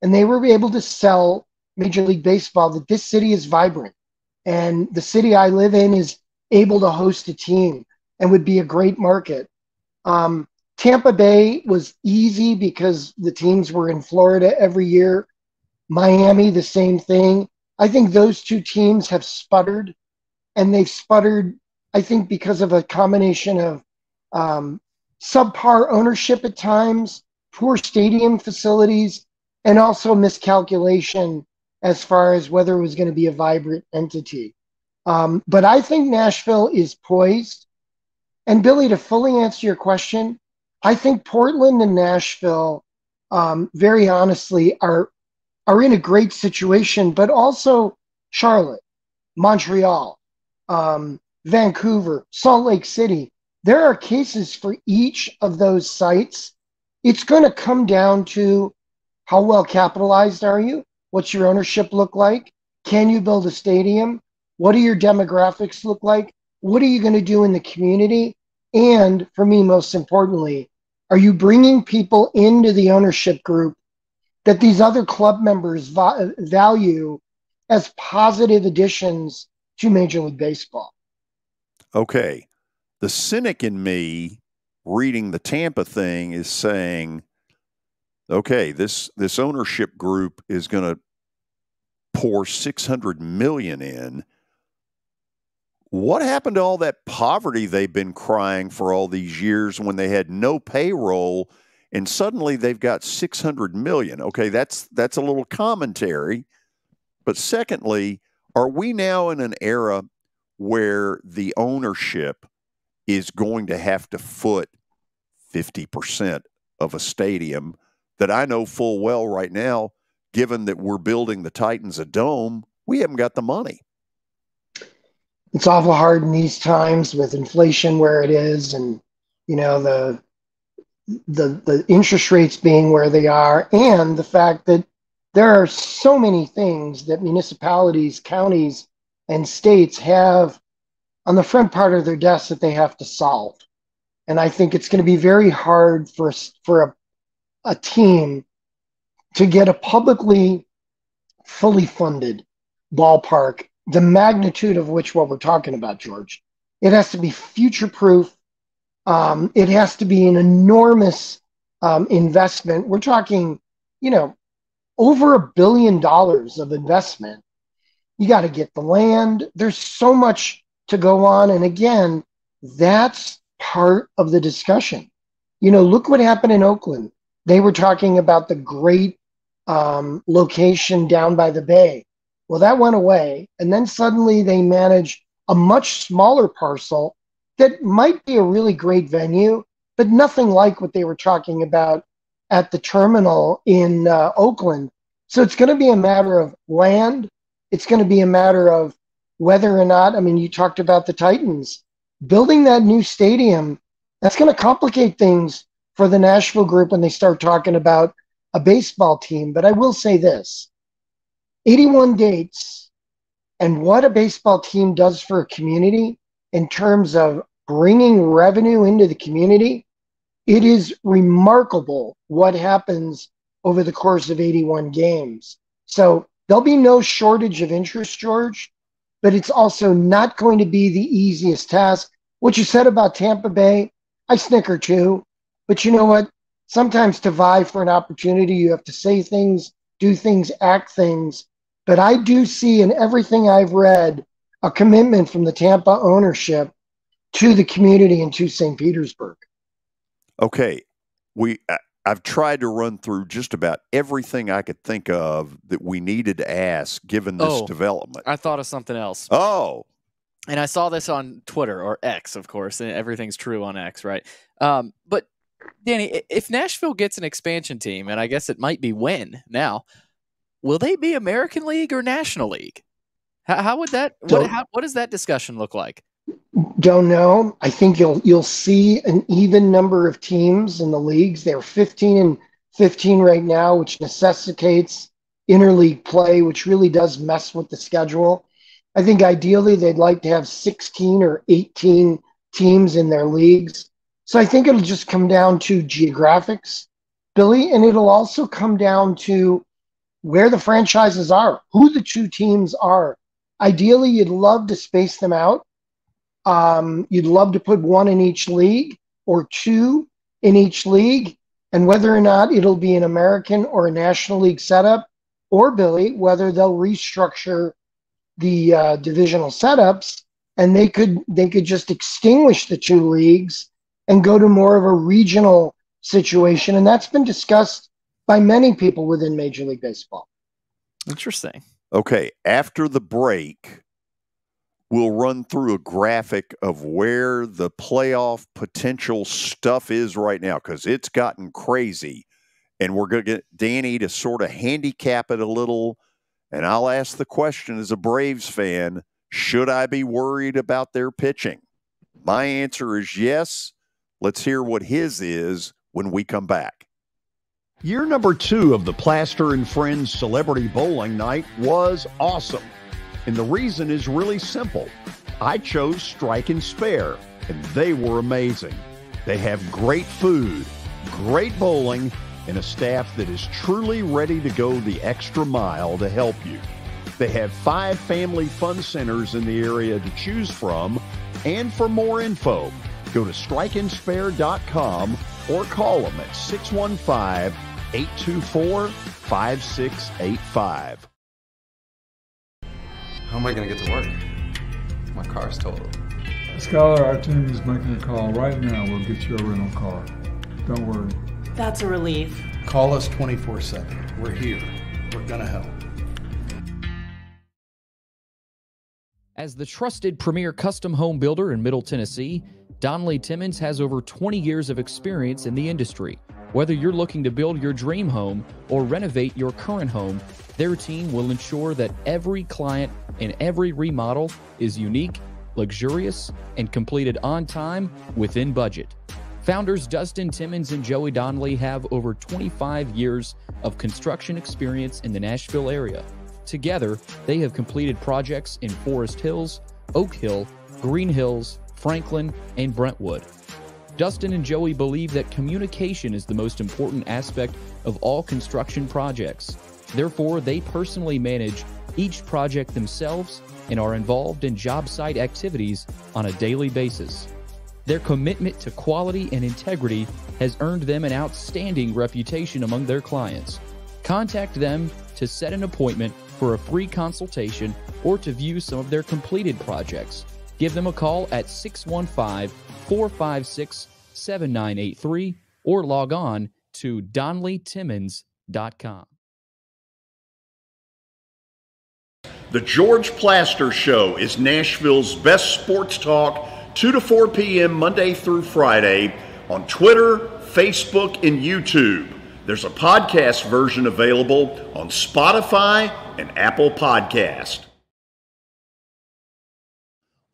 and they were able to sell Major League Baseball that this city is vibrant, and the city I live in is able to host a team and would be a great market. Tampa Bay was easy because the teams were in Florida every year. Miami, the same thing. I think those two teams have sputtered, and they've sputtered, I think, because of a combination of subpar ownership at times, poor stadium facilities, and also miscalculation as far as whether it was going to be a vibrant entity. But I think Nashville is poised. And Billy, to fully answer your question, I think Portland and Nashville, very honestly, are in a great situation, but also Charlotte, Montreal, Vancouver, Salt Lake City. There are cases for each of those sites. It's going to come down to how well capitalized are you? What's your ownership look like? Can you build a stadium? What do your demographics look like? What are you going to do in the community? And for me, most importantly, are you bringing people into the ownership group that these other club members value as positive additions to Major League Baseball? Okay. The cynic in me reading the Tampa thing is saying, Okay, this ownership group is going to pour $600 million in. What happened to all that poverty they've been crying for all these years when they had no payroll, and suddenly they've got $600 million? Okay, that's a little commentary. But secondly, are we now in an era where the ownership is going to have to foot 50% of a stadium that I know full well right now, given that we're building the Titans a dome, we haven't got the money? It's awful hard in these times with inflation where it is, and the interest rates being where they are, and the fact that there are so many things that municipalities, counties, and states have on the front part of their desk that they have to solve. And I think it's going to be very hard for a team to get a publicly fully funded ballpark, the magnitude of which what we're talking about, George. It has to be future-proof. It has to be an enormous investment. We're talking, over $1 billion of investment. You got to get the land. There's so much to go on. And again, that's part of the discussion. Look what happened in Oakland. They were talking about the great location down by the bay. Well, that went away. And then suddenly they managed a much smaller parcel that might be a really great venue, but nothing like what they were talking about at the terminal in Oakland. So it's going to be a matter of land. It's going to be a matter of whether or not, you talked about the Titans. Building that new stadium, that's going to complicate things for the Nashville group when they start talking about a baseball team. But I will say this, 81 dates and what a baseball team does for a community in terms of bringing revenue into the community, it is remarkable what happens over the course of 81 games. So there'll be no shortage of interest, George, but it's also not going to be the easiest task. What you said about Tampa Bay, I snicker too. But you know what? Sometimes to vie for an opportunity, you have to say things, do things, act things. But I do see in everything I've read a commitment from the Tampa ownership to the community and to St. Petersburg. Okay. I've tried to run through just about everything I could think of that we needed to ask given this development. I thought of something else. Oh. And I saw this on Twitter, or X, of course, and everything's true on X, right? But, Danny, if Nashville gets an expansion team, and I guess it might be when now, will they be American League or National League? How would that? What does that discussion look like? Don't know. I think you'll see an even number of teams in the leagues. They're 15 and 15 right now, which necessitates interleague play, which really does mess with the schedule. I think ideally they'd like to have 16 or 18 teams in their leagues. So I think it'll just come down to geographics, Billy, and it'll also come down to where the franchises are, who the two teams are. Ideally, you'd love to space them out. You'd love to put one in each league or two in each league, and whether or not it'll be an American or a National League setup, or, Billy, whether they'll restructure the divisional setups, and they could just extinguish the two leagues and go to more of a regional situation. And that's been discussed by many people within Major League Baseball. Interesting. Okay, after the break, we'll run through a graphic of where the playoff potential stuff is right now, because it's gotten crazy. And we're going to get Danny to sort of handicap it a little. And I'll ask the question as a Braves fan, should I be worried about their pitching? My answer is yes. Let's hear what his is when we come back. Year number 2 of the Plaster and Friends Celebrity Bowling Night was awesome. And the reason is really simple. I chose Strike and Spare, and they were amazing. They have great food, great bowling, and a staff that is truly ready to go the extra mile to help you. They have 5 family fun centers in the area to choose from, and for more info, go to strikeandspare.com or call them at 824-5685. How am I going to get to work? My car's totaled. Skylar, our team is making a call right now. We'll get you a rental car. Don't worry. That's a relief. Call us 24/7. We're here. We're going to help. As the trusted premier custom home builder in Middle Tennessee, Donnelly Timmons has over 20 years of experience in the industry. Whether you're looking to build your dream home or renovate your current home, their team will ensure that every client and every remodel is unique, luxurious, and completed on time within budget. Founders Dustin Timmons and Joey Donnelly have over 25 years of construction experience in the Nashville area. Together, they have completed projects in Forest Hills, Oak Hill, Green Hills, Franklin, and Brentwood. Dustin and Joey believe that communication is the most important aspect of all construction projects. Therefore, they personally manage each project themselves and are involved in job site activities on a daily basis. Their commitment to quality and integrity has earned them an outstanding reputation among their clients. Contact them to set an appointment for a free consultation or to view some of their completed projects. Give them a call at 615-456-7983 or log on to DonnellyTimmons.com. The George Plaster Show is Nashville's best sports talk, 2 to 4 p.m. Monday through Friday on Twitter, Facebook, and YouTube. There's a podcast version available on Spotify and Apple Podcast.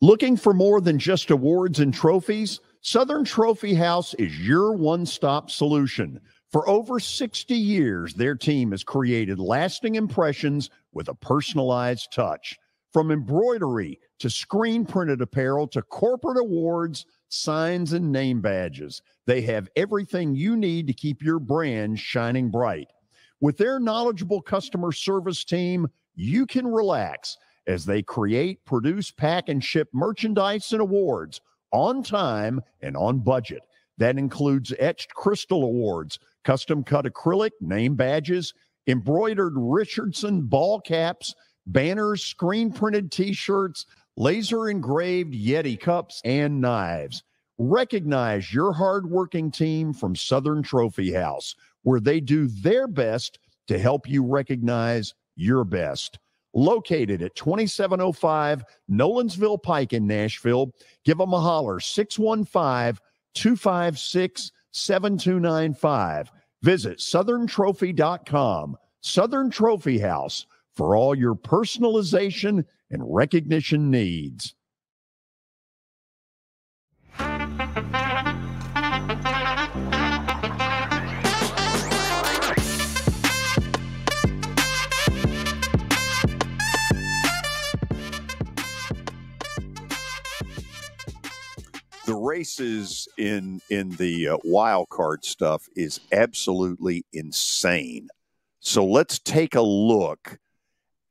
Looking for more than just awards and trophies? Southern Trophy House is your one-stop solution. For over 60 years, their team has created lasting impressions with a personalized touch. From embroidery to screen-printed apparel to corporate awards, signs, and name badges, they have everything you need to keep your brand shining bright. With their knowledgeable customer service team, you can relax as they create, produce, pack, and ship merchandise and awards on time and on budget. That includes etched crystal awards, custom-cut acrylic name badges, embroidered Richardson ball caps, banners, screen-printed T-shirts, laser-engraved Yeti cups, and knives. Recognize your hard-working team from Southern Trophy House, where they do their best to help you recognize your best. Located at 2705 Nolensville Pike in Nashville, give them a holler, 615-256-7295. Visit southerntrophy.com. Southern Trophy House, for all your personalization and recognition needs. The races in the wild card stuff is absolutely insane. So let's take a look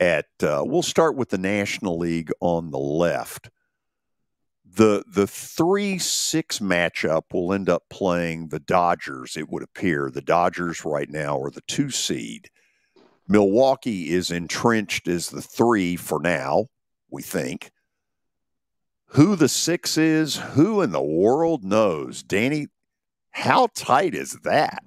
at, we'll start with the National League on the left. The 3-6 matchup will end up playing the Dodgers, it would appear. The Dodgers right now are the 2 seed. Milwaukee is entrenched as the 3 for now, we think. Who the 6 is, who in the world knows? Danny, how tight is that?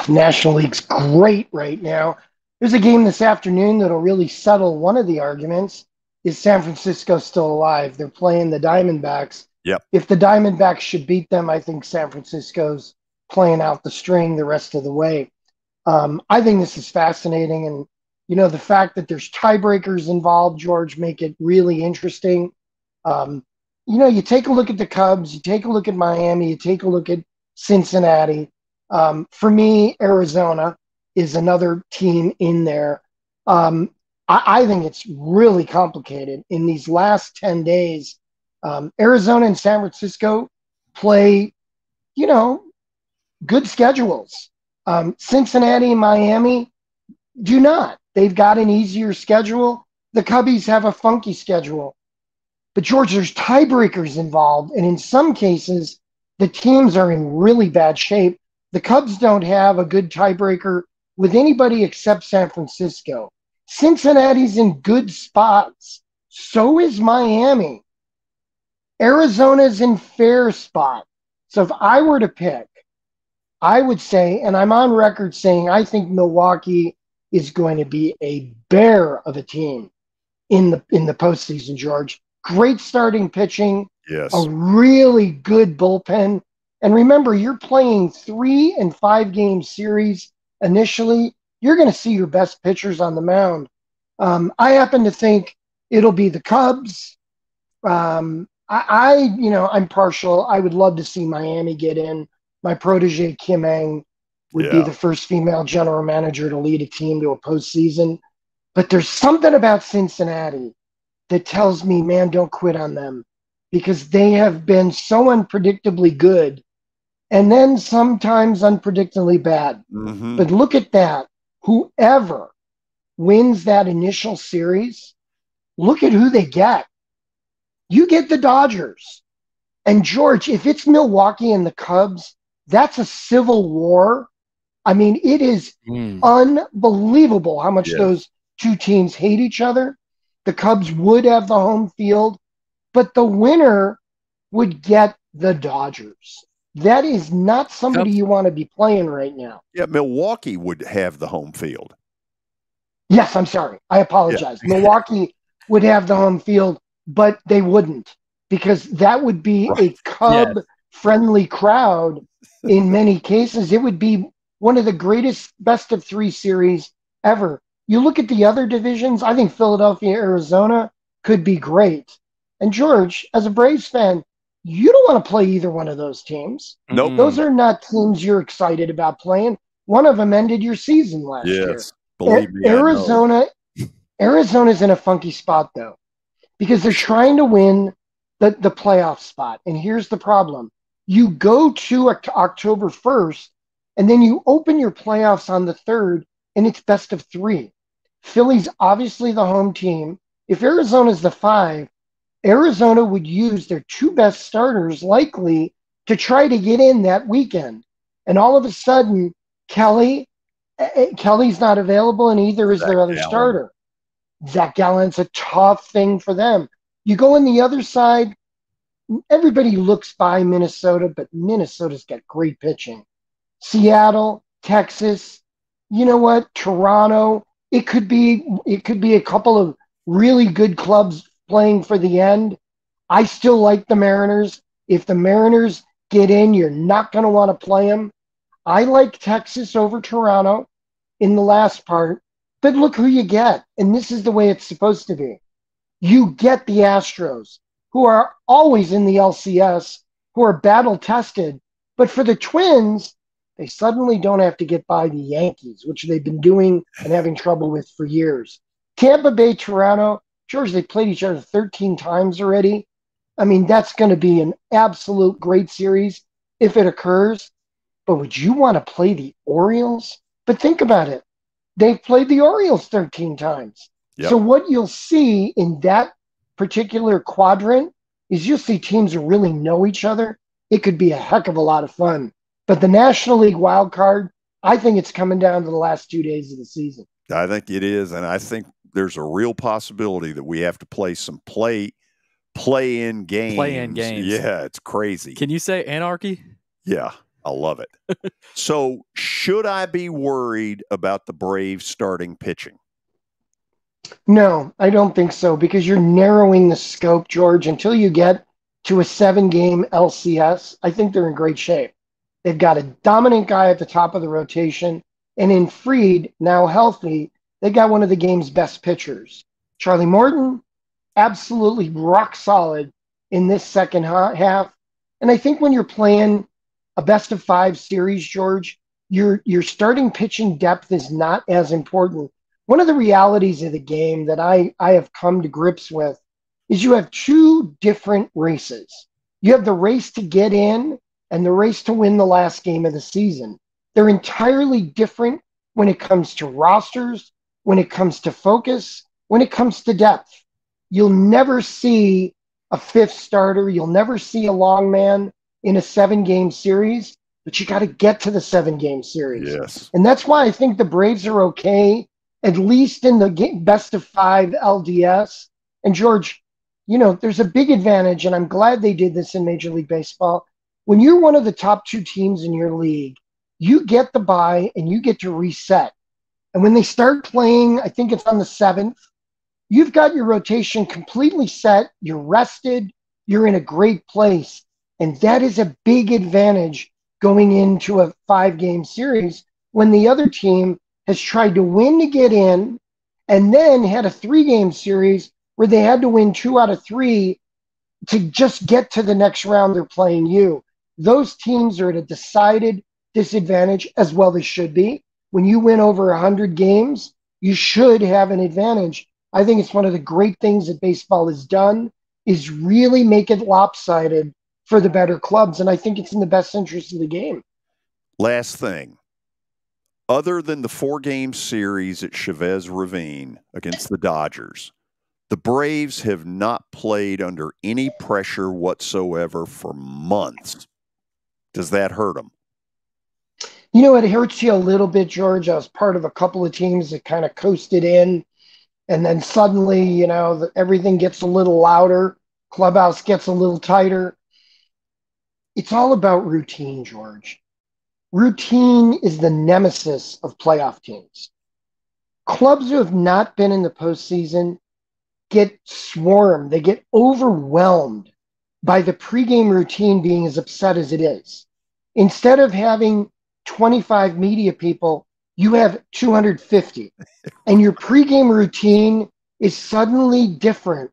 National League's great right now. There's a game this afternoon that'll really settle one of the arguments. Is San Francisco still alive? They're playing the Diamondbacks. Yep. If the Diamondbacks should beat them, I think San Francisco's playing out the string the rest of the way. I think this is fascinating. And, you know, the fact that there's tiebreakers involved, George, make it really interesting. You know, you take a look at the Cubs, you take a look at Miami, you take a look at Cincinnati. For me, Arizona is another team in there. I think it's really complicated. In these last 10 days, Arizona and San Francisco play, you know, good schedules. Cincinnati and Miami do not. They've got an easier schedule. The Cubbies have a funky schedule. But, George, there's tiebreakers involved, and in some cases, the teams are in really bad shape. The Cubs don't have a good tiebreaker with anybody except San Francisco. Cincinnati's in good spots. So is Miami. Arizona's in fair spot. So if I were to pick, I would say, and I'm on record saying I think Milwaukee is going to be a bear of a team in the postseason, George. Great starting pitching. Yes. A really good bullpen. And remember, you're playing 3 and 5 game series initially. You're going to see your best pitchers on the mound. I happen to think it'll be the Cubs. I'm partial. I would love to see Miami get in. My protege, Kim Eng, would be the first female general manager to lead a team to a postseason. But there's something about Cincinnati that tells me, man, don't quit on them, because they have been so unpredictably good and then sometimes unpredictably bad. Mm-hmm. But look at that. Whoever wins that initial series, look at who they get. You get the Dodgers. And George, if it's Milwaukee and the Cubs, that's a civil war. I mean, it is unbelievable how much those two teams hate each other. The Cubs would have the home field, but the winner would get the Dodgers. That is not somebody you want to be playing right now. Yeah, Milwaukee would have the home field. Yes, I'm sorry. I apologize. Yeah. Milwaukee would have the home field, but they wouldn't, because that would be a Cub-friendly crowd in many cases. It would be one of the greatest best-of-3 series ever. You look at the other divisions, I think Philadelphia, Arizona could be great. And George, as a Braves fan, you don't want to play either one of those teams. Nope. Those are not teams you're excited about playing. One of them ended your season last year. Believe me, Arizona's in a funky spot, though, because they're trying to win the playoff spot. And here's the problem. You go to October 1st, and then you open your playoffs on the 3rd, and it's best of 3. Philly's obviously the home team. If Arizona's the 5, Arizona would use their 2 best starters likely to try to get in that weekend. And all of a sudden, Kelly's not available, and either is their other starter. Zach Gallen's a tough thing for them. You go on the other side, everybody looks by Minnesota, but Minnesota's got great pitching. Seattle, Texas, you know what? Toronto. It could be a couple of really good clubs playing for the end. I still like the Mariners. If the Mariners get in, you're not going to want to play them. I like Texas over Toronto in the last part, but look who you get. And this is the way it's supposed to be. You get the Astros, who are always in the LCS, who are battle tested. But for the Twins, they suddenly don't have to get by the Yankees, which they've been doing and having trouble with for years. Tampa Bay, Toronto, George, they played each other 13 times already. I mean, that's going to be an absolute great series if it occurs. But would you want to play the Orioles? But think about it. They've played the Orioles 13 times. Yep. So what you'll see in that particular quadrant is you'll see teams who really know each other. It could be a heck of a lot of fun. But the National League wild card, I think it's coming down to the last 2 days of the season. I think it is, and I think there's a real possibility that we have to play some play-in games. Play-in games. Yeah, it's crazy. Can you say anarchy? Yeah, I love it. So should I be worried about the Braves starting pitching? No, I don't think so, because you're narrowing the scope, George. Until you get to a 7-game LCS, I think they're in great shape. They've got a dominant guy at the top of the rotation, and in Fried, now healthy, they got one of the game's best pitchers. Charlie Morton, absolutely rock solid in this second half. And I think when you're playing a best-of-5 series, George, your starting pitching depth is not as important. One of the realities of the game that I have come to grips with is you have 2 different races. You have the race to get in and the race to win the last game of the season. They're entirely different when it comes to rosters, when it comes to focus, when it comes to depth. You'll never see a 5th starter. You'll never see a long man in a 7-game series. but you got to get to the 7-game series. Yes. And that's why I think the Braves are okay, at least in the best of 5 LDS. And George, there's a big advantage, and I'm glad they did this in Major League Baseball. When you're one of the top 2 teams in your league, you get the bye and you get to reset. And when they start playing, I think it's on the 7th, you've got your rotation completely set. You're rested. You're in a great place. And that is a big advantage going into a 5-game series when the other team has tried to win to get in and then had a 3-game series where they had to win 2 out of 3 to just get to the next round they're playing you. Those teams are at a decided disadvantage, as well they should be. When you win over 100 games, you should have an advantage. I think it's one of the great things that baseball has done is really make it lopsided for the better clubs, and I think it's in the best interest of the game. Last thing. Other than the 4-game series at Chavez Ravine against the Dodgers, the Braves have not played under any pressure whatsoever for months. Does that hurt them? It hurts you a little bit, George. I was part of a couple of teams that kind of coasted in, and then suddenly, everything gets a little louder. Clubhouse gets a little tighter. It's all about routine, George. Routine is the nemesis of playoff teams. Clubs who have not been in the postseason get swarmed. They get overwhelmed by the pregame routine being as upset as it is. Instead of having 25 media people, you have 250. And your pregame routine is suddenly different.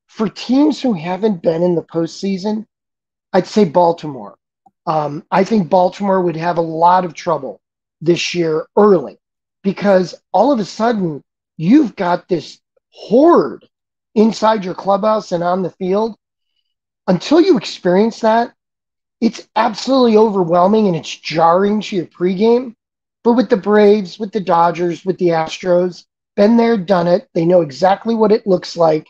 For teams who haven't been in the postseason, I'd say Baltimore. I think Baltimore would have a lot of trouble this year early because all of a sudden you've got this horde inside your clubhouse and on the field. Until you experience that, it's absolutely overwhelming and it's jarring to your pregame. But with the Braves, with the Dodgers, with the Astros, been there, done it. They know exactly what it looks like.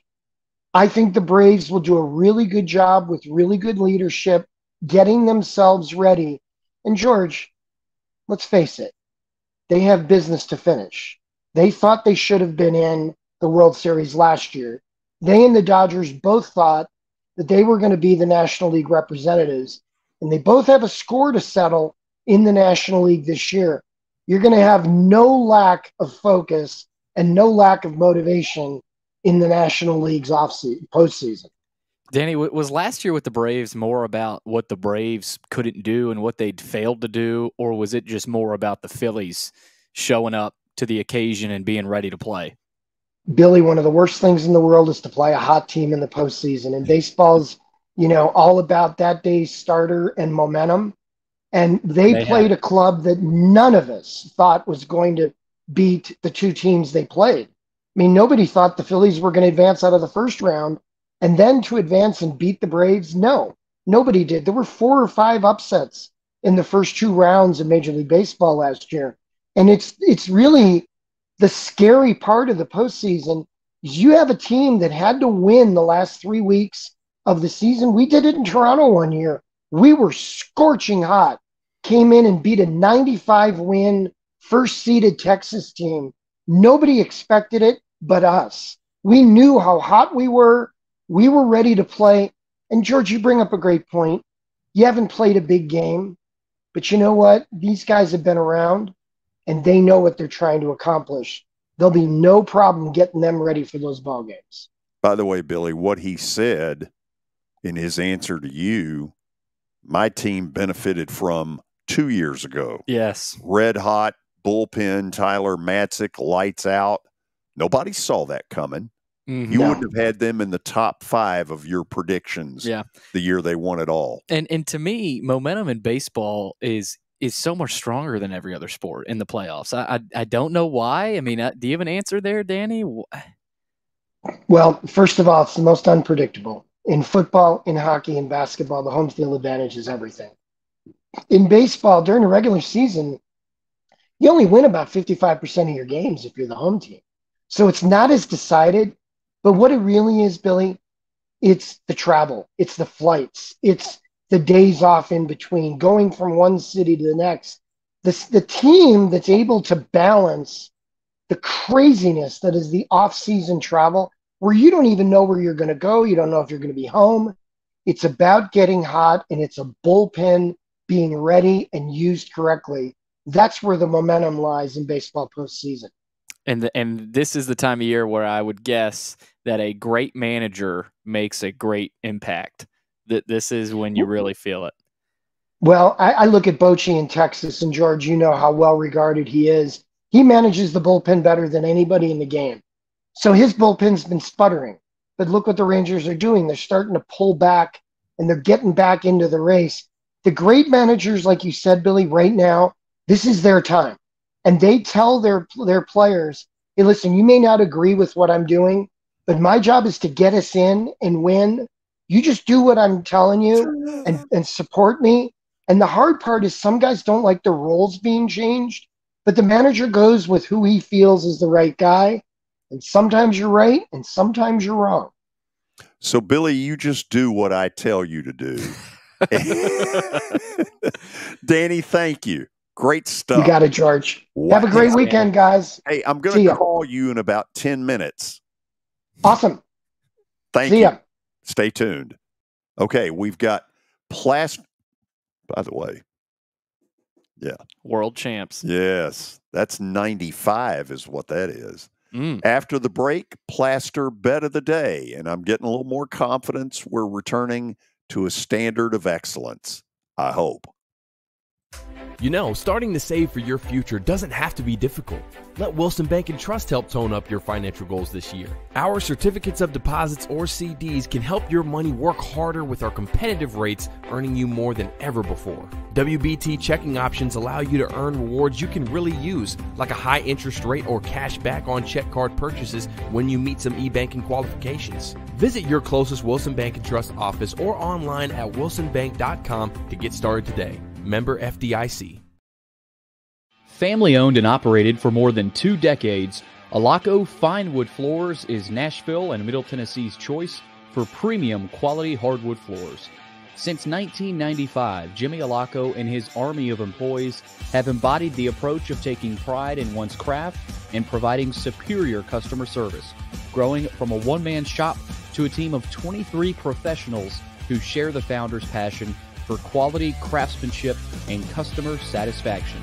I think the Braves will do a really good job with really good leadership, getting themselves ready. And George, let's face it, they have business to finish. They thought they should have been in the World Series last year. They and the Dodgers both thought that they were going to be the National League representatives, and they both have a score to settle in the National League this year. You're going to have no lack of focus and no lack of motivation in the National League's postseason. Danny, was last year with the Braves more about what the Braves couldn't do and what they'd failed to do, or was it just more about the Phillies showing up to the occasion and being ready to play? Billy, one of the worst things in the world is to play a hot team in the postseason. And baseball's, all about that day's starter and momentum. And they played a club that none of us thought was going to beat the 2 teams they played. I mean, nobody thought the Phillies were going to advance out of the first round and then to advance and beat the Braves. No, nobody did. There were 4 or 5 upsets in the first 2 rounds of Major League Baseball last year. And it's really the scary part of the postseason is you have a team that had to win the last 3 weeks of the season. We did it in Toronto one year. We were scorching hot, came in and beat a 95-win first-seeded Texas team. Nobody expected it but us. We knew how hot we were. We were ready to play. And George, you bring up a great point. You haven't played a big game, but you know what? These guys have been around and they know what they're trying to accomplish. There'll be no problem getting them ready for those ball games. By the way, Billy, what he said in his answer to you, my team benefited from 2 years ago. Yes. Red hot bullpen, Tyler Matzik, lights out. Nobody saw that coming. Mm-hmm. You wouldn't have had them in the top 5 of your predictions the year they won it all. And to me, momentum in baseball is so much stronger than every other sport in the playoffs. I don't know why. I mean, do you have an answer there, Danny? Well, first of all, it's the most unpredictable. In football, in hockey, in basketball, the home field advantage is everything. In baseball, during the regular season, you only win about 55% of your games if you're the home team. So it's not as decided. But what it really is, Billy, it's the travel. It's the flights. It's the days off in between, going from one city to the next. The team that's able to balance the craziness that is the off-season travel, where you don't even know where you're going to go. You don't know if you're going to be home. It's about getting hot, and it's a bullpen being ready and used correctly. That's where the momentum lies in baseball postseason. And this is the time of year where I would guess that a great manager makes a great impact. That this is when you really feel it. Well, I look at Bochy in Texas, and George, you know how well regarded he is. He manages the bullpen better than anybody in the game. So his bullpen's been sputtering. But look what the Rangers are doing. They're starting to pull back, and they're getting back into the race. The great managers, like you said, Billy, right now, this is their time. And they tell their players, hey, listen, you may not agree with what I'm doing, but my job is to get us in and win. You just do what I'm telling you and support me. And the hard part is some guys don't like the roles being changed, but the manager goes with who he feels is the right guy. And sometimes you're right, and sometimes you're wrong. So, Billy, you just do what I tell you to do. Danny, thank you. Great stuff. You got it, George. Have a great weekend, guys. Hey, I'm going to call you in about 10 minutes. Awesome. Thank you. Ya. Stay tuned. Okay, we've got by the way. Yeah. World champs. Yes. That's 95 is what that is. After the break, Plaster bet of the day. And I'm getting a little more confidence we're returning to a standard of excellence. I hope. You know, starting to save for your future doesn't have to be difficult. Let Wilson Bank and Trust help tone up your financial goals this year. Our certificates of deposits or CDs can help your money work harder with our competitive rates, earning you more than ever before. WBT checking options allow you to earn rewards you can really use, like a high interest rate or cash back on check card purchases when you meet some e-banking qualifications. Visit your closest Wilson Bank and Trust office or online at wilsonbank.com to get started today. Member FDIC. Family owned and operated for more than 2 decades, Alaco Fine Wood Floors is Nashville and Middle Tennessee's choice for premium quality hardwood floors. Since 1995, Jimmy Alaco and his army of employees have embodied the approach of taking pride in one's craft and providing superior customer service, growing from a one-man shop to a team of 23 professionals who share the founder's passion for quality craftsmanship and customer satisfaction.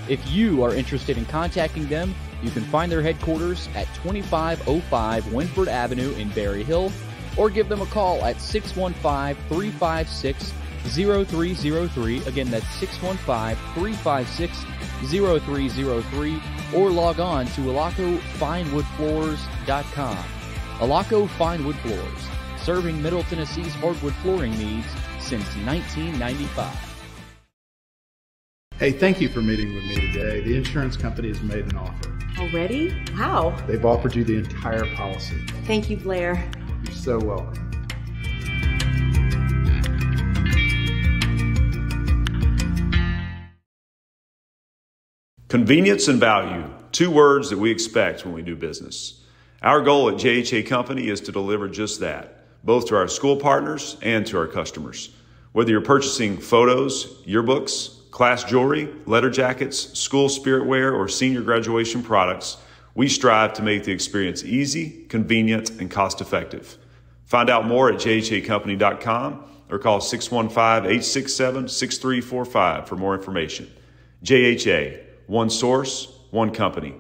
If you are interested in contacting them, you can find their headquarters at 2505 Winford Avenue in Berry Hill, or give them a call at 615-356-0303. Again, that's 615-356-0303, or log on to alacofinewoodfloors.com. Alaco Fine Wood Floors, serving Middle Tennessee's hardwood flooring needs since 1995. Hey, thank you for meeting with me today. The insurance company has made an offer. Already? Wow. They've offered you the entire policy. Thank you, Blair. You're so welcome. Convenience and value, 2 words that we expect when we do business. Our goal at JHA Company is to deliver just that, both to our school partners and to our customers. Whether you're purchasing photos, yearbooks, class jewelry, letter jackets, school spirit wear, or senior graduation products, we strive to make the experience easy, convenient, and cost-effective. Find out more at jhacompany.com or call 615-867-6345 for more information. JHA, one source, one company.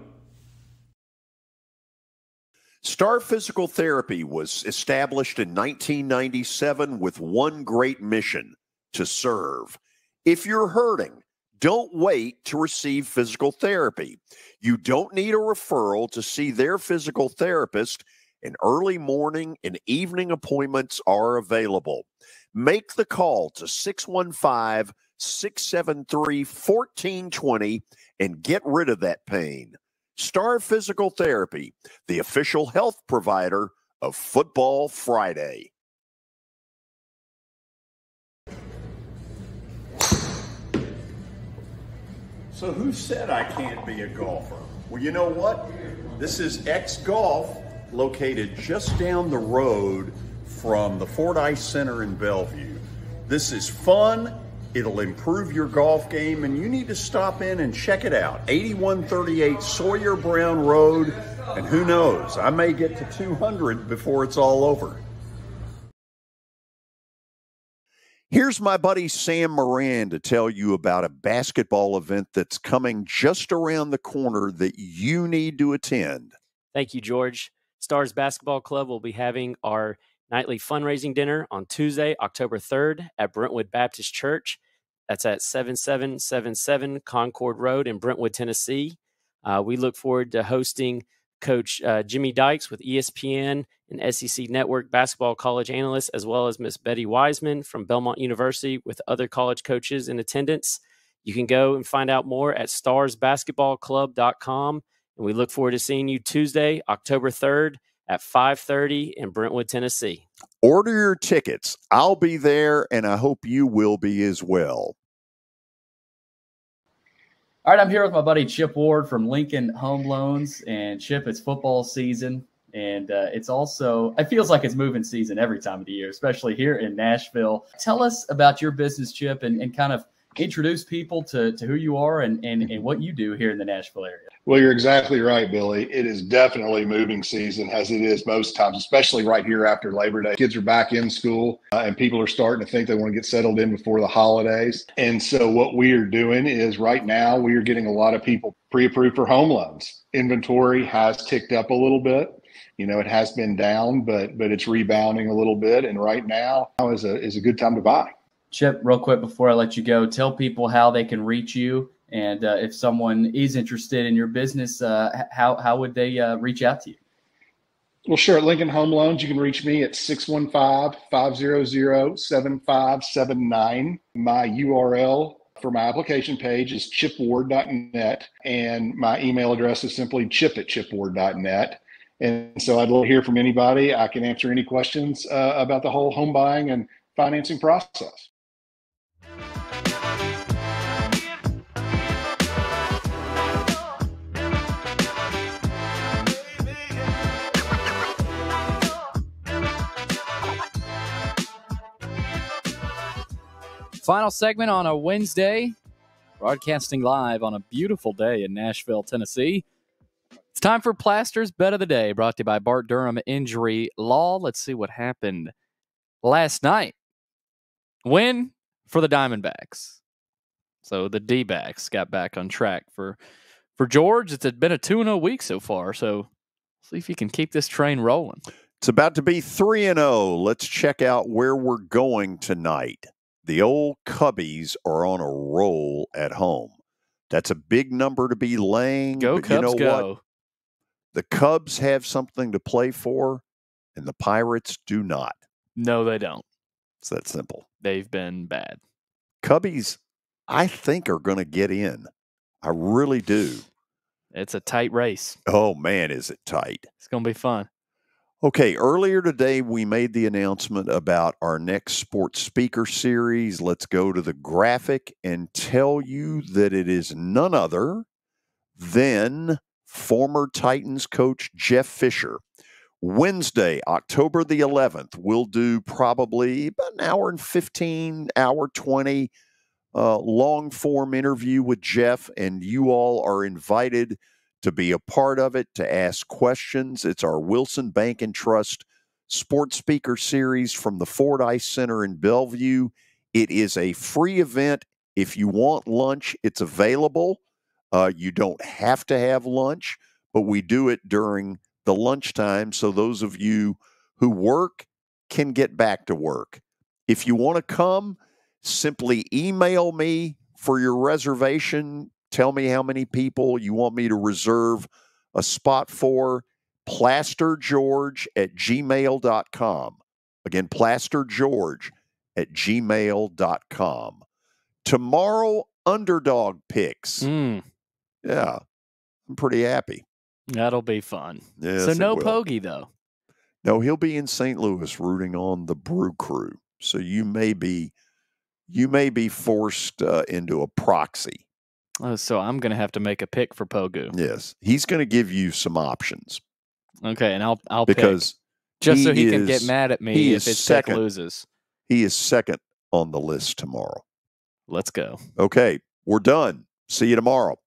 Star Physical Therapy was established in 1997 with one great mission: to serve. If you're hurting, don't wait to receive physical therapy. You don't need a referral to see their physical therapist, and early morning and evening appointments are available. Make the call to 615-673-1420 and get rid of that pain. Star Physical Therapy, the official health provider of Football Friday. So who said I can't be a golfer? Well, you know what? This is X Golf, located just down the road from the Fordyce Center in Bellevue. This is fun. It'll improve your golf game, and you need to stop in and check it out. 8138 Sawyer Brown Road, and who knows, I may get to 200 before it's all over. Here's my buddy Sam Moran to tell you about a basketball event that's coming just around the corner that you need to attend. Thank you, George. Stars Basketball Club will be having our nightly fundraising dinner on Tuesday, October 3rd at Brentwood Baptist Church. That's at 7777 Concord Road in Brentwood, Tennessee. We look forward to hosting Coach Jimmy Dykes with ESPN and SEC Network basketball college analyst, as well as Miss Betty Wiseman from Belmont University with other college coaches in attendance. You can go and find out more at starsbasketballclub.com. And we look forward to seeing you Tuesday, October 3rd at 5:30 in Brentwood, Tennessee. Order your tickets. I'll be there, and I hope you will be as well. All right, I'm here with my buddy Chip Ward from Lincoln Home Loans. And Chip, it's football season, and it's also, it feels like it's moving season every time of the year, especially here in Nashville. Tell us about your business, Chip, and kind of introduce people to who you are and what you do here in the Nashville area. Well, you're exactly right, Billy. It is definitely moving season, as it is most times, especially right here after Labor Day. Kids are back in school, and people are starting to think they want to get settled in before the holidays. And so what we are doing is right now we are getting a lot of people pre-approved for home loans. Inventory has ticked up a little bit. You know, it has been down, but it's rebounding a little bit. And right now is a good time to buy. Chip, real quick before I let you go, tell people how they can reach you. And if someone is interested in your business, how would they reach out to you? Well, sure. At Lincoln Home Loans, you can reach me at 615-500-7579. My URL for my application page is chipward.net, and my email address is simply chip@chipward.net. And so I'd love to hear from anybody. I can answer any questions about the whole home buying and financing process. Final segment on a Wednesday, broadcasting live on a beautiful day in Nashville, Tennessee. It's time for Plaster's Bet of the Day, brought to you by Bart Durham Injury Law. Let's see what happened last night. Win for the Diamondbacks. So the D-backs got back on track for George. It's been a 2-0 week so far, so see if you can keep this train rolling. It's about to be 3-0. Let's check out where we're going tonight. The old Cubbies are on a roll at home. That's a big number to be laying. Go but Cubs, you know go. What? The Cubs have something to play for, and the Pirates do not. No, they don't. It's that simple. They've been bad. Cubbies, I think, are going to get in. I really do. It's a tight race. Oh, man, is it tight. It's going to be fun. Okay, earlier today, we made the announcement about our next sports speaker series. Let's go to the graphic and tell you that it is none other than former Titans coach Jeff Fisher. Wednesday, October the 11th, we'll do probably about an hour and 15, hour 20 long-form interview with Jeff, and you all are invited to be a part of it, to ask questions. It's our Wilson Bank and Trust Sports Speaker Series from the Fordyce Center in Bellevue. It is a free event. If you want lunch, it's available. You don't have to have lunch, but we do it during the lunchtime so those of you who work can get back to work. If you want to come, simply email me for your reservation. Tell me how many people you want me to reserve a spot for. plastergeorge@gmail.com. Again, plastergeorge@gmail.com. Tomorrow, underdog picks. Yeah, I'm pretty happy. That'll be fun. Yes, so no it will. Poggi, though. No, he'll be in St. Louis rooting on the Brew Crew. So you may be forced into a proxy. Oh, so I'm going to have to make a pick for Pogu. Yes, he's going to give you some options. Okay, and I'll because pick. Just so he can get mad at me if his second, pick loses. He is second on the list tomorrow. Let's go. Okay, we're done. See you tomorrow.